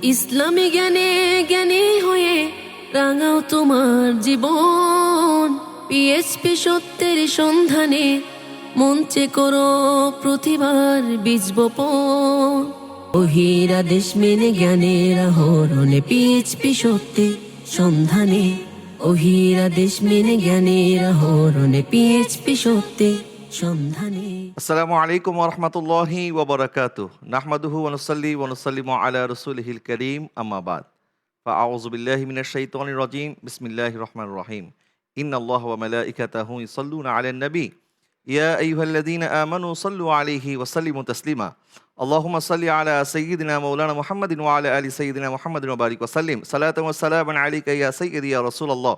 ইসলামী জ্ঞানে জ্ঞানী হয়ে রাঙাও তোমার জীবন। পিএইচপি সত্যের সন্ধানে মঞ্চে করো প্রতিবার বীজ বপন। ওহিরা দেশ মেনে জ্ঞানের আহরণে পিএইচপি সত্যের সন্ধানে। ওহিরা দেশ মেনে জ্ঞানের আহরণে পিএইচপি সত্যের সন্ধানে। আসসালামু আলাইকুম ওরহমতুল্লাহি ওবরাকাতুহ। নাহমাদুহু ওয়া নুসাল্লি ওয়া নুসাল্লিমু আলা রাসূলিহিল কারীম, আম্মা বাদ। ফাআউযু বিল্লাহি মিনাশ শাইতানির রাজীম। বিসমিল্লাহির রহমানির রহিম। ইন্নাল্লাহা ওয়া মালাইকাতাহু ইউসাল্লুনা আলান নবী ইয়া আইয়ুহাল্লাযীনা আমানু সাল্লু আলাইহি ওয়া সাল্লিমু তাসলিমা। আল্লাহুম্মা সাল্লি আলা সাইয়্যিদিনা মাওলানা মুহাম্মাদিন ওয়া আলা আলি সাইয়্যিদিনা মুহাম্মাদিন ওয়া বারিক ওয়া সাল্লিম। সালাতান ওয়া সালামান আলাইকা ইয়া সাইয়্যিদি ইয়া রাসূলুল্লাহ।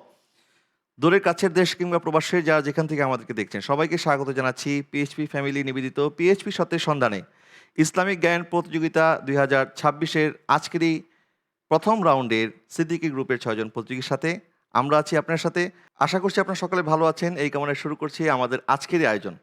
দূরের কাছের দেশ কিংবা প্রবাসের যারা যেখান থেকে আমাদেরকে দেখছেন সবাইকে স্বাগত জানাচ্ছি পিএইচপি ফ্যামিলি নিবেদিত পিএইচপি সত্যের সন্ধানে ইসলামিক জ্ঞান প্রতিযোগিতা 2026-এর আজকেরই প্রথম রাউন্ডের সিদ্দিকী গ্রুপের 6 জন প্রতিযোগীর সাথে আমরা আছি আপনার সাথে। আশা করছি আপনারা সকলে ভালো আছেন, এই কামনায় শুরু করছি আমাদের আজকেরই আয়োজন।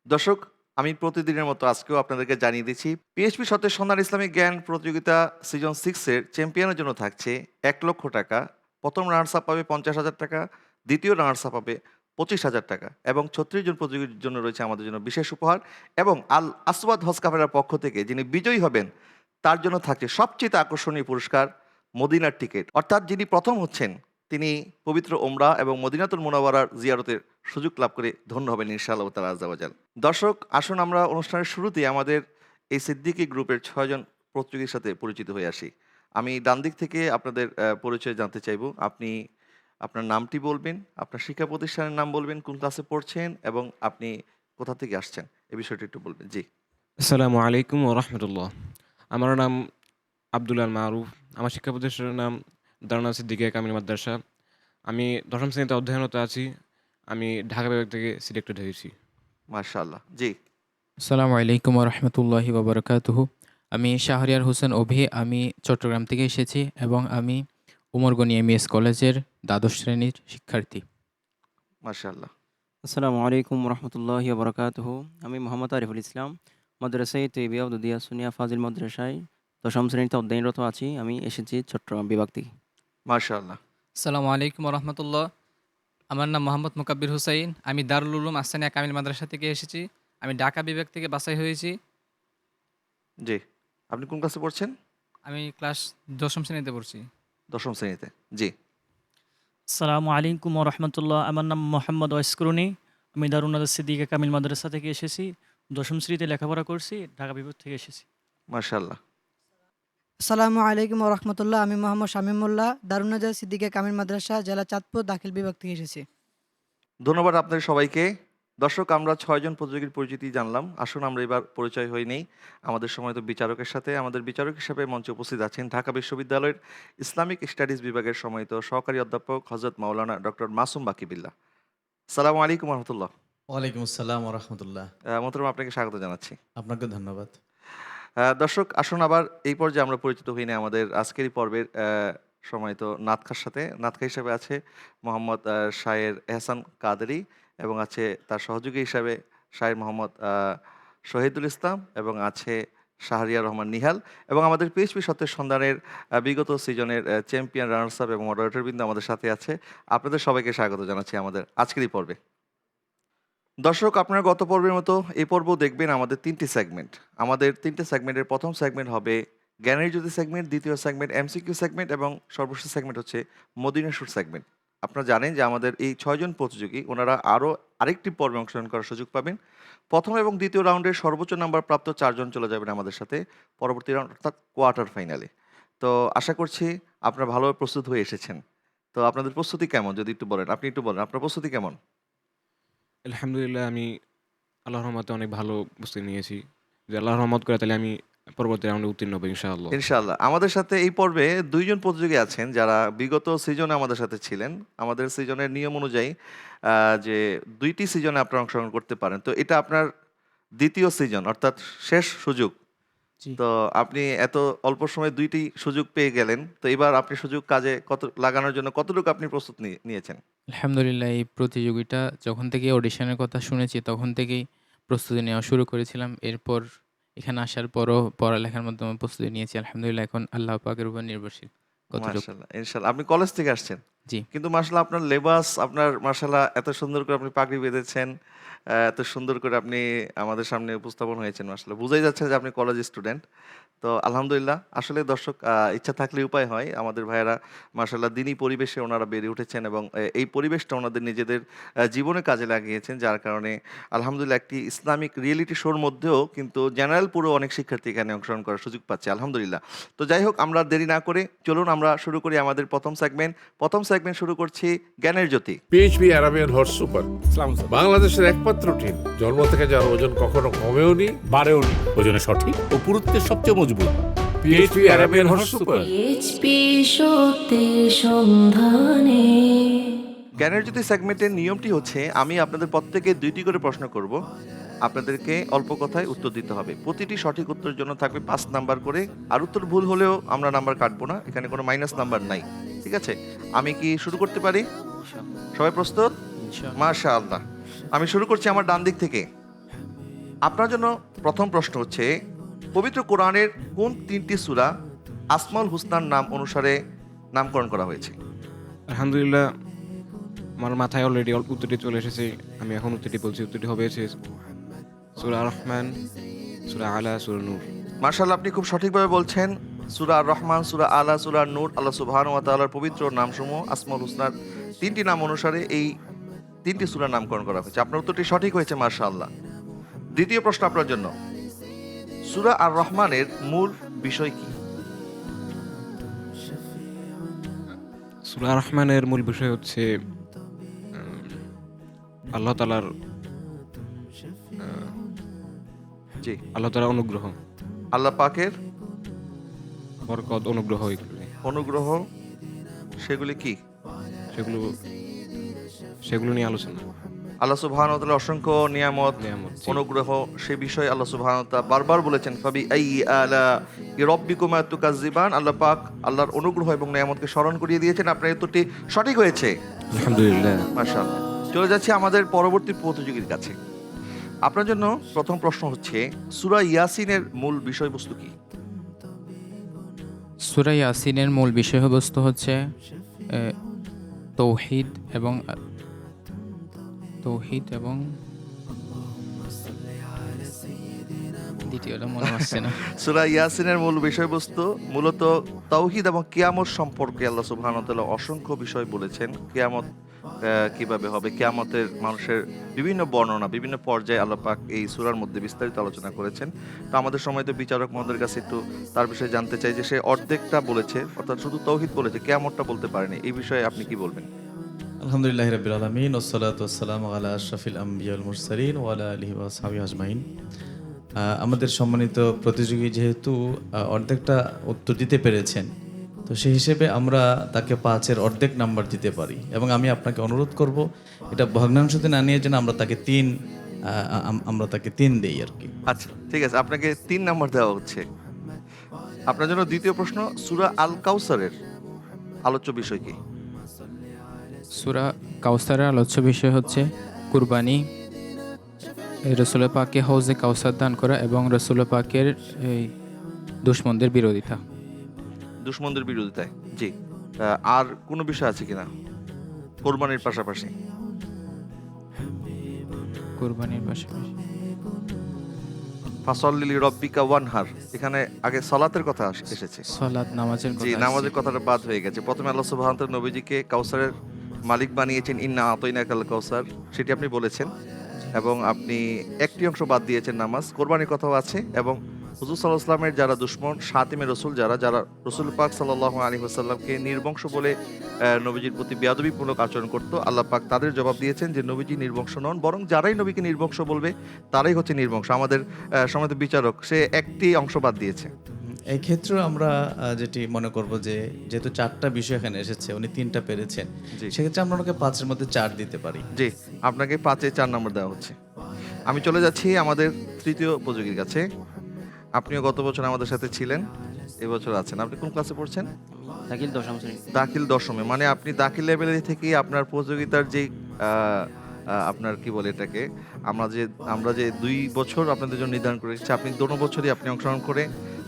দর্শক, আমি প্রতিদিনের মতো আজকেও আপনাদেরকে জানিয়ে দিচ্ছি পিএইচপি সত্যের সন্ধান ইসলামিক জ্ঞান প্রতিযোগিতা সিজন 6-এর চ্যাম্পিয়নের জন্য থাকছে 1 লক্ষ টাকা। প্রথম রানার্স আপ পাবে 50,000 টাকা, দ্বিতীয় রানার্স আপ পাবে 25,000 টাকা এবং 36 জন প্রতিযোগীর জন্য রয়েছে আমাদের জন্য বিশেষ উপহার। এবং আল আসওয়াদ হজ কাফেলার পক্ষ থেকে যিনি বিজয়ী হবেন তার জন্য থাকছে সবচেয়ে আকর্ষণীয় পুরস্কার মদিনার টিকিট। অর্থাৎ যিনি প্রথম হচ্ছেন তিনি পবিত্র ওমরা এবং মদিনাতুল মুনাওয়ারার জিয়ারতের সুযোগ লাভ করে ধন্য হবেন ইনশাআল্লাহ তাআলা আযজা ওয়া জাল। দর্শক, আসুন আমরা অনুষ্ঠানের শুরুতেই আমাদের এই সিদ্দিকী গ্রুপের 6 জন প্রতিযোগীর সাথে পরিচিত হয়ে আসি। আমি ডান দিক থেকে আপনাদের পরিচয় জানতে চাইবো। আপনি আপনার নামটি বলবেন, আপনার শিক্ষা প্রতিষ্ঠানের নাম বলবেন, কোন ক্লাসে পড়ছেন এবং আপনি কোথা থেকে আসছেন এই বিষয়টি একটু বলবেন। জি। আসসালামু আলাইকুম ওয়া রাহমাতুল্লাহ। আমার নাম আব্দুল আল মারুফ। আমার শিক্ষা প্রতিষ্ঠানের নাম দারুন সিদ্দিকিয়া কামিল মাদ্রাসা। আমি ১ম শ্রেণীতে অধ্যয়নরত আছি। আমি ঢাকা বিভাগ থেকে সিলেক্টেড হয়েছি। মাশাআল্লাহ। জি। আসসালামু আলাইকুম রহমতুল্লাহি ওবরাকাতুহু। আমি শাহরিয়ার হোসেন অভি। আমি চট্টগ্রাম থেকে এসেছি এবং আমি উমরগনি এমইএস কলেজের দ্বাদশ শ্রেণীর শিক্ষার্থী। মাশাআল্লাহ। আসসালামু আলাইকুম রহমতুল্লাহি ওবরাকাতুহু। আমি মোহাম্মদ আরিফুল ইসলাম, মাদ্রাসায়ে তৈয়বিয়া উদুদিয়া সুনিয়া ফাজিল মাদ্রাসায় ১০ম শ্রেণীতে অধ্যয়নরত আছি। আমি এসেছি চট্টগ্রাম বিভাগ থেকে। মাশাআল্লাহ। আসসালামু আলাইকুম রহমতুল্লাহ। আমার নাম মোহাম্মদ মোকাব্বির হুসাইন। আমি দারুল উলুম আহসানিয়া কামিল মাদ্রাসা থেকে এসেছি। আমি ঢাকা বিভাগ থেকে বাছাই হয়েছি। জি। আপনি কোন ক্লাসে পড়ছেন? আমি ক্লাস ১০ম শ্রেণীতে পড়ছি। 10ম শ্রেণীতে। জি। আসসালামু আলাইকুম রহমতুল্লাহ। আমার নাম মোহাম্মদ ওয়াইসকরুনি। আমি দারুন সিদ্দিকা কামিল মাদ্রাসা থেকে এসেছি। ১০ম শ্রেণীতে লেখাপড়া করছি, ঢাকা বিভাগ থেকে এসেছি। মাশাআল্লাহ। আসসালামু আলাইকুম রহমতুল্লাহ। আমি মোহাম্মদ শামীমুল্লাহ, দারুন্নাজার সিদ্দিকা কামিল মাদ্রাসা, জেলা চাঁদপুর, দাখিল বিভাগ থেকে এসেছি। ধন্যবাদ আপনাদের সবাইকে। দর্শক, আমরা 6 জন প্রতিযোগীর পরিচিতি জানলাম। আসুন আমরা এবার পরিচয় হয়ে নেই আমাদের সময়ত বিচারকের সাথে। আমাদের বিচারক হিসেবে মঞ্চে উপস্থিত আছেন ঢাকা বিশ্ববিদ্যালয়ের ইসলামিক স্টাডিজ বিভাগের সম্মানিত সহকারী অধ্যাপক হযরত মাওলানা ডক্টর মাসুম বাকিবিল্লাহ। আসসালামু আলাইকুম রহমতুল্লাহ। ওয়ালাইকুম আসসালাম ওয়া রাহমাতুল্লাহ। মোহতারাম, আপনাকে স্বাগত জানাচ্ছি। আপনাকে ধন্যবাদ। দর্শক, আসুন আবার এই পর্যায়ে আমরা পরিচিত হই না আমাদের আজকের এই পর্বের সম্মানিত নাতখার সাথে। নাতখা হিসেবে আছে মোহাম্মদ শায়ের এহসান কাদেরী এবং আছে তার সহযোগী হিসাবে শায়ের মোহাম্মদ শহীদুল ইসলাম এবং আছে শাহরিয়ার রহমান নিহাল এবং আমাদের পিএইচপি সত্যের সন্ধানের বিগত সিজনের চ্যাম্পিয়ন রানার্স আপ এবং মডারেটরবৃন্দ আমাদের সাথে আছে। আপনাদের সবাইকে স্বাগত জানাচ্ছি আমাদের আজকের এই পর্বে। দর্শক, আপনারা গত পর্বের মতো এই পর্বও দেখবেন আমাদের 3টি সেগমেন্ট। আমাদের 3টে সেগমেন্টের প্রথম সেগমেন্ট হবে জ্ঞানের জ্যোতি সেগমেন্ট, দ্বিতীয় সেগমেন্ট এমসিকিউ সেগমেন্ট এবং সর্বশেষ সেগমেন্ট হচ্ছে মদিনা সুর সেগমেন্ট। আপনারা জানেন যে আমাদের এই 6 জন প্রতিযোগী ওনারা আরও আরেকটি পর্বে অংশগ্রহণ করার সুযোগ পাবেন। প্রথম এবং দ্বিতীয় রাউন্ডের সর্বোচ্চ নাম্বার প্রাপ্ত 4 জন চলে যাবেন আমাদের সাথে পরবর্তী রাউন্ড অর্থাৎ কোয়ার্টার ফাইনালে। তো আশা করছি আপনারা ভালোভাবে প্রস্তুত হয়ে এসেছেন। তো আপনাদের প্রস্তুতি কেমন যদি একটু বলেন, আপনি একটু বলেন আপনার প্রস্তুতি কেমন? আলহামদুলিল্লাহ, আমি আল্লাহর রহমতে অনেক ভালো প্রস্তুতি নিয়েছি। যদি আল্লাহ রহমত করে তাহলে আমি পরবর্তী রাউন্ডে উত্তীর্ণ হবো ইনশাআল্লাহ। ইনশাআল্লাহ। আমাদের সাথে এই পর্বে 2 জন প্রতিযোগী আছেন যারা বিগত সিজনে আমাদের সাথে ছিলেন। আমাদের সিজনের নিয়ম অনুযায়ী যে 2টি সিজনে আপনারা অংশগ্রহণ করতে পারেন। তো এটা আপনার দ্বিতীয় সিজন অর্থাৎ শেষ সুযোগ। জি। তো আপনি এত অল্প সময়ে 2টি সুযোগ পেয়ে গেলেন। তো এবার আপনি সুযোগ কাজে লাগানোর জন্য কতটুকু আপনি প্রস্তুত নিয়েছেন? আলহামদুলিল্লাহ, এই প্রতিযোগিতা যখন থেকে অডিশনের কথা শুনেছি তখন থেকেই প্রস্তুতি নেওয়া শুরু করেছিলাম। এরপর এখানে আসার পরও পড়ালেখার মাধ্যমে প্রস্তুতি নিয়েছি আলহামদুলিল্লাহ। এখন আল্লাহ পাকের উপর নির্ভরশীল কতটুকু। মাশাআল্লাহ, ইনশাআল্লাহ। আপনি কলেজ থেকে আসছেন? জি। কিন্তু মাশাআল্লাহ আপনার লেবাস, আপনার মাশাআল্লাহ এত সুন্দর করে আপনি পাগড়ি বেঁধেছেন, এত সুন্দর করে আপনি আমাদের সামনে উপস্থাপন হয়েছেন মাশাআল্লাহ। বোঝাই যাচ্ছে যে আপনি কলেজ স্টুডেন্ট। তো আলহামদুলিল্লাহ। আসলে দর্শক ইচ্ছা থাকলে উপায় হয়। আমাদের ভাইয়েরা মাশাআল্লাহ দিনী পরিবেশে ওনারা বেড়ে উঠেছেন এবং এই পরিবেশটা ওনাদের নিজেদের জীবনে কাজে লাগিয়েছেন। যার কারণে আলহামদুলিল্লাহ একটি ইসলামিক রিয়েলিটি শোর মধ্যেও কিন্তু জেনারেল পুরো অনেক শিক্ষার্থী এখানে অংশগ্রহণ করার সুযোগ পাচ্ছে আলহামদুলিল্লাহ। তো যাই হোক, আমরা আর দেরি না করে চলুন আমরা শুরু করি আমাদের প্রথম সেগমেন্ট। প্রথম সেগমেন্ট শুরু করছি জ্ঞানের জ্যোতি। পিএইচবি অ্যারাবিয়ান হর্স সুপার বাংলাদেশের একমাত্র টিম জন্ম থেকে যার ওজন কখনো কমেওনি বাড়েওনি, ওজনে সঠিক ও পুরুত্বের সবচেয়ে মজবুত। PHB Arabian horse super. PHP সত্যের সন্ধানে। জ্ঞানের জ্যোতি সেগমেন্টের নিয়মটি হচ্ছে আমি আপনাদের প্রত্যেকে 2টি করে প্রশ্ন করব। আপনাদেরকে অল্প কথায় উত্তর দিতে হবে। প্রতিটি সঠিক উত্তরের জন্য থাকবে 5 নাম্বার করে। আর উত্তর ভুল হলেও আমরা নাম্বার কাটবো না, এখানে কোনো মাইনাস নাম্বার নাই। ঠিক আছে? আমি কি শুরু করতে পারি? সবাই প্রস্তুত? মাশাআল্লাহ। আমি শুরু করছি আমার ডান দিক থেকে। আপনার জন্য প্রথম প্রশ্ন হচ্ছে, পবিত্র কোরআনের কোন 3টি সূরা আসমাউল হুসনার নাম অনুসারে নামকরণ করা হয়েছে? আলহামদুলিল্লাহ, আমার মাথায় অলরেডি উত্তরটি চলে এসেছে। আমি এখন উত্তরটি বলছি। উত্তরটি হবে সূরা আর রহমান, সূরা আলা, সূরা নূর। মাশাআল্লাহ, আপনি খুব সঠিকভাবে বলছেন। সূরা আর রহমান, সূরা আলা, সূরা নূর, আল্লাহ সুবহানাহু ওয়া তাআলার পবিত্র নামসমূহ আসমাউল হুসনার 3টি নাম অনুসারে এই 3টি সূরা নামকরণ করা হয়েছে। আপনার উত্তরটি সঠিক হয়েছে মাশাআল্লাহ। দ্বিতীয় প্রশ্ন আপনার জন্য, সূরা আর রহমানের মূল বিষয় কি? সূরা আর রহমানের মূল বিষয় হচ্ছে আল্লাহ তাআলার জি, আল্লাহ তাআলার অনুগ্রহ, আল্লাহ পাকের বরকত, অনুগ্রহ, অনুগ্রহ, সেগুলি কি? সেগুলো নিয়ে আলোচনা। আল্লাহ সুবহানাহু ওয়া তাআলার অসংখ্য নিয়ামত, জি। অনুগ্রহ, সে বিষয়ে আল্লাহ সুবহানাহু ওয়া তাআলা বারবার বলেছেন, ফাবি আইয়ি আলা রাব্বিকুমা তুকাজ্জিবান। আল্লাহ পাক আল্লাহর অনুগ্রহ এবং নিয়ামতকে স্মরণ করিয়ে দিয়েছেন। আপনার উত্তরটি সঠিক হয়েছে আলহামদুলিল্লাহ। মাশাআল্লাহ। চলে যাচ্ছি আমাদের পরবর্তী প্রতিযোগীর কাছে। আপনার জন্য প্রথম প্রশ্ন হচ্ছে, সূরা ইয়াসিনের মূল বিষয়বস্তু কি? সূরা ইয়াসিনের মূল বিষয়বস্তু হচ্ছে তৌহিদ এবং দ্বিতীয়টা মনে আসছে না। সূরা ইয়াসিনের মূল বিষয়বস্তু মূলত তাওহীদ এবং কিয়ামত সম্পর্কে আল্লাহ সুবহানাহু ওয়া তাআলা অসংখ্য বিষয় বলেছেন। কিয়ামত কিভাবে হবে, কিয়ামতের মানুষের বিভিন্ন বর্ণনা, বিভিন্ন পর্যায়ে আল্লাহ পাক এই সূরার মধ্যে বিস্তারিত আলোচনা করেছেন। তো আমাদের সময় তো বিচারক মহোদয়ের কাছে একটু তার বিষয়ে জানতে চাই যে সে অর্ধেকটা বলেছে, অর্থাৎ শুধু তাওহীদ বলেছে, কিয়ামতটা বলতে পারেনি। এই বিষয়ে আপনি কি বলবেন? আলহামদুলিল্লাহি রাব্বিল আলামিন ওয়াসসালাতু ওয়াসসালামু আলা আশরাফিল আমবিয়া ওয়াল মুরসালিন ওয়া আলা আলিহি ওয়া আসহাবিহি আজমাইন। আমাদের সম্মানিত প্রতিযোগী যেহেতু অর্ধেকটা উত্তর দিতে পেরেছেন, তো সেই হিসেবে আমরা তাকে 5-এর অর্ধেক নাম্বার দিতে পারি এবং আমি আপনাকে অনুরোধ করব এটা ভগ্নাংশতে না নিয়ে যেন আমরা তাকে 3 দেই আর কি। আচ্ছা, ঠিক আছে, আপনাকে 3 নাম্বার দেওয়া হচ্ছে। আপনার জন্য দ্বিতীয় প্রশ্ন, সূরা আল কাউসারের আলোচ্য বিষয় কি? সূরা কাউসারের আলোচ্য বিষয় হচ্ছে কুরবানি, রাসূল পাককে হাউজে কাউসার দান করা এবং রাসূল পাকের এই দুশমনদের বিরোধিতা। দুশমনদের বিরোধিতায়, জি। আর কোনো বিষয় আছে কিনা কোরবানির পাশাপাশি? কুরবানির পাশাপাশি ফাসাল্লি লিরাব্বিকা ওয়ানহার, এখানে আগে সালাতের কথা এসেছে। সালাত, নামাজের জি, কথা। নামাজের কথাটা বাদ হয়ে গেছে। প্রথমে আল্লাহ সুবহানাহু ওয়া তাআলা নবীজিকে কাউসারের মালিক বানিয়েছেন, ইন্না আতাইনাকাল কাউসার, সেটি আপনি বলেছেন। এবং আপনি একটি অংশ বাদ দিয়েছেন, নামাজ। কোরবানির কথাও আছে এবং হুজুর সাল্লাল্লাহু আলাইহি ওয়াসাল্লামের যারা দুশমন, শাতিমে রাসূল যারা রাসূল পাক সাল্লাল্লাহু আলাইহি ওয়াসাল্লামকে নির্বংশ বলে নবীজির প্রতি বেয়াদবিমূলক আচরণ করত, আল্লাহ পাক তাদের জবাব দিয়েছেন যে নবীজি নির্বংশ নন, বরং যারাই নবীকে নির্বংশ বলবে তারাই হচ্ছে নির্বংশ। আমাদের সমাজ বিচারক সে একটি অংশ বাদ দিয়েছে। এই ক্ষেত্রে আমরা যেটি মনে করব যে যেহেতু 4টা বিষয় এখানে এসেছে, উনি 3টা পেরেছেন, সেক্ষেত্রে আমরা ওনাকে 5-এর মধ্যে 4 দিতে পারি। জি, আপনাকে 5-এ 4 নম্বর দেওয়া হচ্ছে। আমি চলে যাচ্ছি আমাদের তৃতীয় উপযোগীর কাছে। আপনিও গত বছর আমাদের সাথে ছিলেন, এবছর আছেন। আপনি কোন ক্লাসে পড়ছেন? দাখিল 10ম শ্রেণী। দাখিল 10মে, মানে আপনি দাখিল লেভেলে থেকেই আপনার প্রতিযোগিতার যে আপনার কি বলে এটাকে, আমরা যে 2 বছর আপনাদের জন্য নির্ধারণ করে রেখেছি, আপনি দোনো বছরই আপনি অংশগ্রহণ করে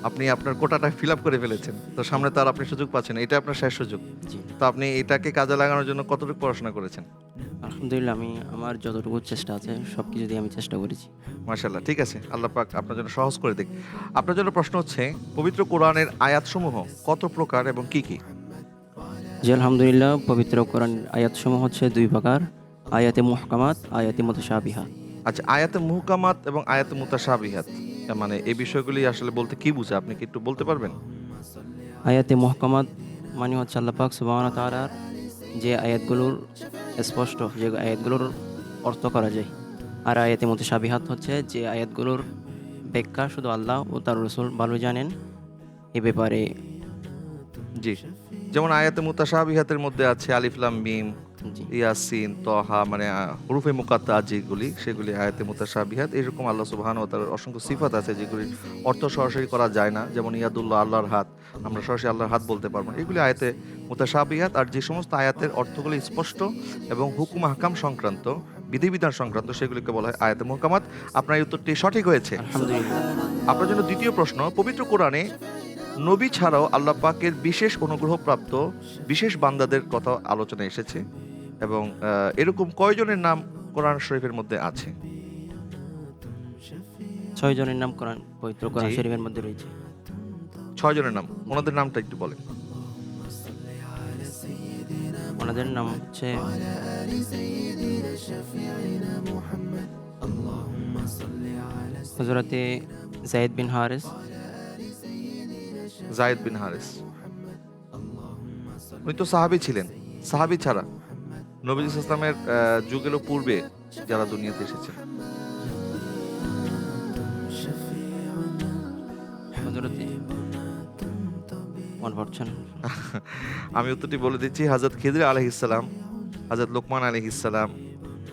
আপনি আপনার কোটাটা ফিল আপ করে ফেলেছেন। তো সামনে তো আর আপনি সুযোগ পাচ্ছেন না। এটা আপনার শেষ সুযোগ। জি তো আপনি এটাকে কাজে লাগানোর জন্য কতটুকু পড়াশোনা করেছেন? আলহামদুলিল্লাহ, আমি আমার যতটুকু চেষ্টা আছে সব কিছু দিয়ে আমি চেষ্টা করেছি। মাশাআল্লাহ, ঠিক আছে। আল্লাহ পাক আপনার জন্য সহজ করে দিক। আপনার জন্য প্রশ্ন হচ্ছে, পবিত্র কোরআনের আয়াতসমূহ কত প্রকার এবং কি কি? জি আলহামদুলিল্লাহ, পবিত্র কোরআন আয়াতসমূহ হচ্ছে 2 প্রকার, আয়াতে মুহকামাত, আয়াতে মুতাশাবিহাত। আচ্ছা, আয়াতে মুহকামাত এবং আয়াতে মুতাশাবিহাত, মানে এই বিষয়গুলি আসলে বলতে কি বোঝায়, আপনি কি একটু বলতে পারবেন? আয়াতে মুহকামাত মানে হচ্ছে আল্লাহ পাক সুবহানাহু ওয়া তাআলার যে আয়াতগুলোর স্পষ্ট, যে আয়াতগুলোর অর্থ করা যায়। আর আয়াতে মুতাশাবিহাত হচ্ছে যে আয়াতগুলোর ব্যাখ্যা শুধু আল্লাহ ও তার রাসূল ভালো জানেন। এ ব্যাপারে জি, যেমন আয়াতে মুতাশাবিহাতের মধ্যে আছে আলিফ লাম মিম, জি ইয়াসিন, তহা, মানে হুরুফে মুকাত্তাআ যেগুলি, সেগুলি আয়াতে মুতাশাবিহাত। এরকম আল্লাহ সুবহানাহু ওয়া তাআলার অসংখ্য সিফাত আছে যেগুলির অর্থ সরাসরি করা যায় না, যেমন ইয়াদুল্লাহ, আল্লাহর হাত, আমরা সরাসরি আল্লাহর হাত বলতে পারবো না। এগুলি আয়াতে মুতাশাবিহাত। আর যে সমস্ত আয়াতের অর্থগুলি স্পষ্ট এবং হুকুম আহকাম সংক্রান্ত, বিধিবিধান সংক্রান্ত, সেগুলিকে বলা হয় আয়াতে মুহকামাত। আপনার এই উত্তরটি সঠিক হয়েছে। আলহামদুলিল্লাহ। আপনার জন্য দ্বিতীয় প্রশ্ন, পবিত্র কোরআনে নবী ছাড়াও আল্লাহ পাকের বিশেষ অনুগ্রহপ্রাপ্ত বিশেষ বান্দাদের কথা আলোচনা এসেছে এবং এরকম কয়জনের নাম কোরআন শরীফের মধ্যে আছে? 6 জনের নাম পবিত্র কোরআন জি। শরীফের মধ্যে রয়েছে। 6 জনের নাম, ওনাদের নামটা একটু বলেন। ওনাদের নাম হচ্ছে হযরতে যায়েদ বিন হারিস, জায়েদ বিন হারিস, উনি তো সাহাবী ছিলেন। সাহাবী ছাড়া নবী ইসলামের যুগেরও পূর্বে যারা দুনিয়াতে এসেছেন। হযরতে মনে পড়ছে না। আমি উত্তরটি বলে দিচ্ছি, হযরত খিদর আলাইহিস সালাম, হযরত লোকমান আলাইহিস সালাম,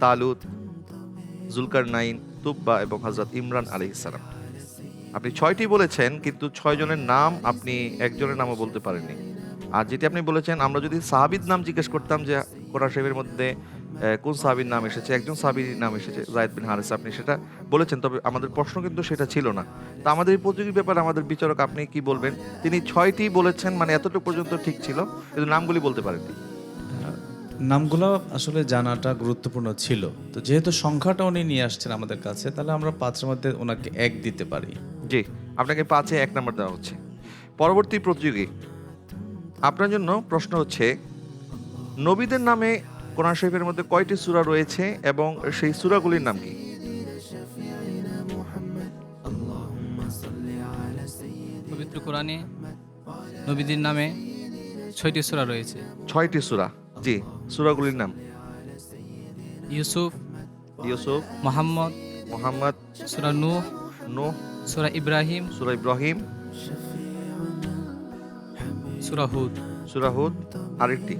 তালুত, জুলকারনাইন, তুব্বা এবং হযরত ইমরান আলাইহিস সালাম। আপনি 6টি বলেছেন, কিন্তু 6 জনের নাম আপনি একজনের নামও বলতে পারেননি। আর যেটি আপনি বলেছেন, আমরা যদি সাহাবীর নাম জিজ্ঞেস করতাম যে কোরআন শরীফের মধ্যে কোন সাহাবীর নাম এসেছে, একজন সাহাবীর নাম এসেছে, যায়েদ বিন হারিস, আপনি সেটা বলেছেন। তবে আমাদের প্রশ্ন কিন্তু সেটা ছিল না। তো আমাদের এই প্রতিযোগীর ব্যাপারে আমাদের বিচারক আপনি কি বলবেন? তিনি 6টি বলেছেন, মানে এতটুকু পর্যন্ত ঠিক ছিল, কিন্তু নামগুলি বলতে পারেননি। নামগুলো আসলে জানাটা গুরুত্বপূর্ণ ছিল। তো যেহেতু সংখ্যাটা উনি নিয়ে আসছেন আমাদের কাছে, তাহলে আমরা 5-এর মধ্যে ওনাকে 1 দিতে পারি। জি, আপনাকে 5-এ 1 নাম্বার দেওয়া হচ্ছে। পরবর্তী প্রতিযোগী, আপনার জন্য প্রশ্ন হচ্ছে, নবীদের নামে কোরআন শরীফের মধ্যে কয়টি সূরা রয়েছে এবং সেই সূরাগুলির নাম কি? পবিত্র কোরআনে নবীদের নামে 6টি সূরা রয়েছে। 6টি সূরা। জি, সূরাগুলির নাম। ইউসুফ, ইউসুফ, মুহাম্মদ, মুহাম্মদ, সূরা নূহ, নূহ, সূরা ইব্রাহিম, সূরা ইব্রাহিম, সূরা হুদ, সূরা হুদ, আরেকটি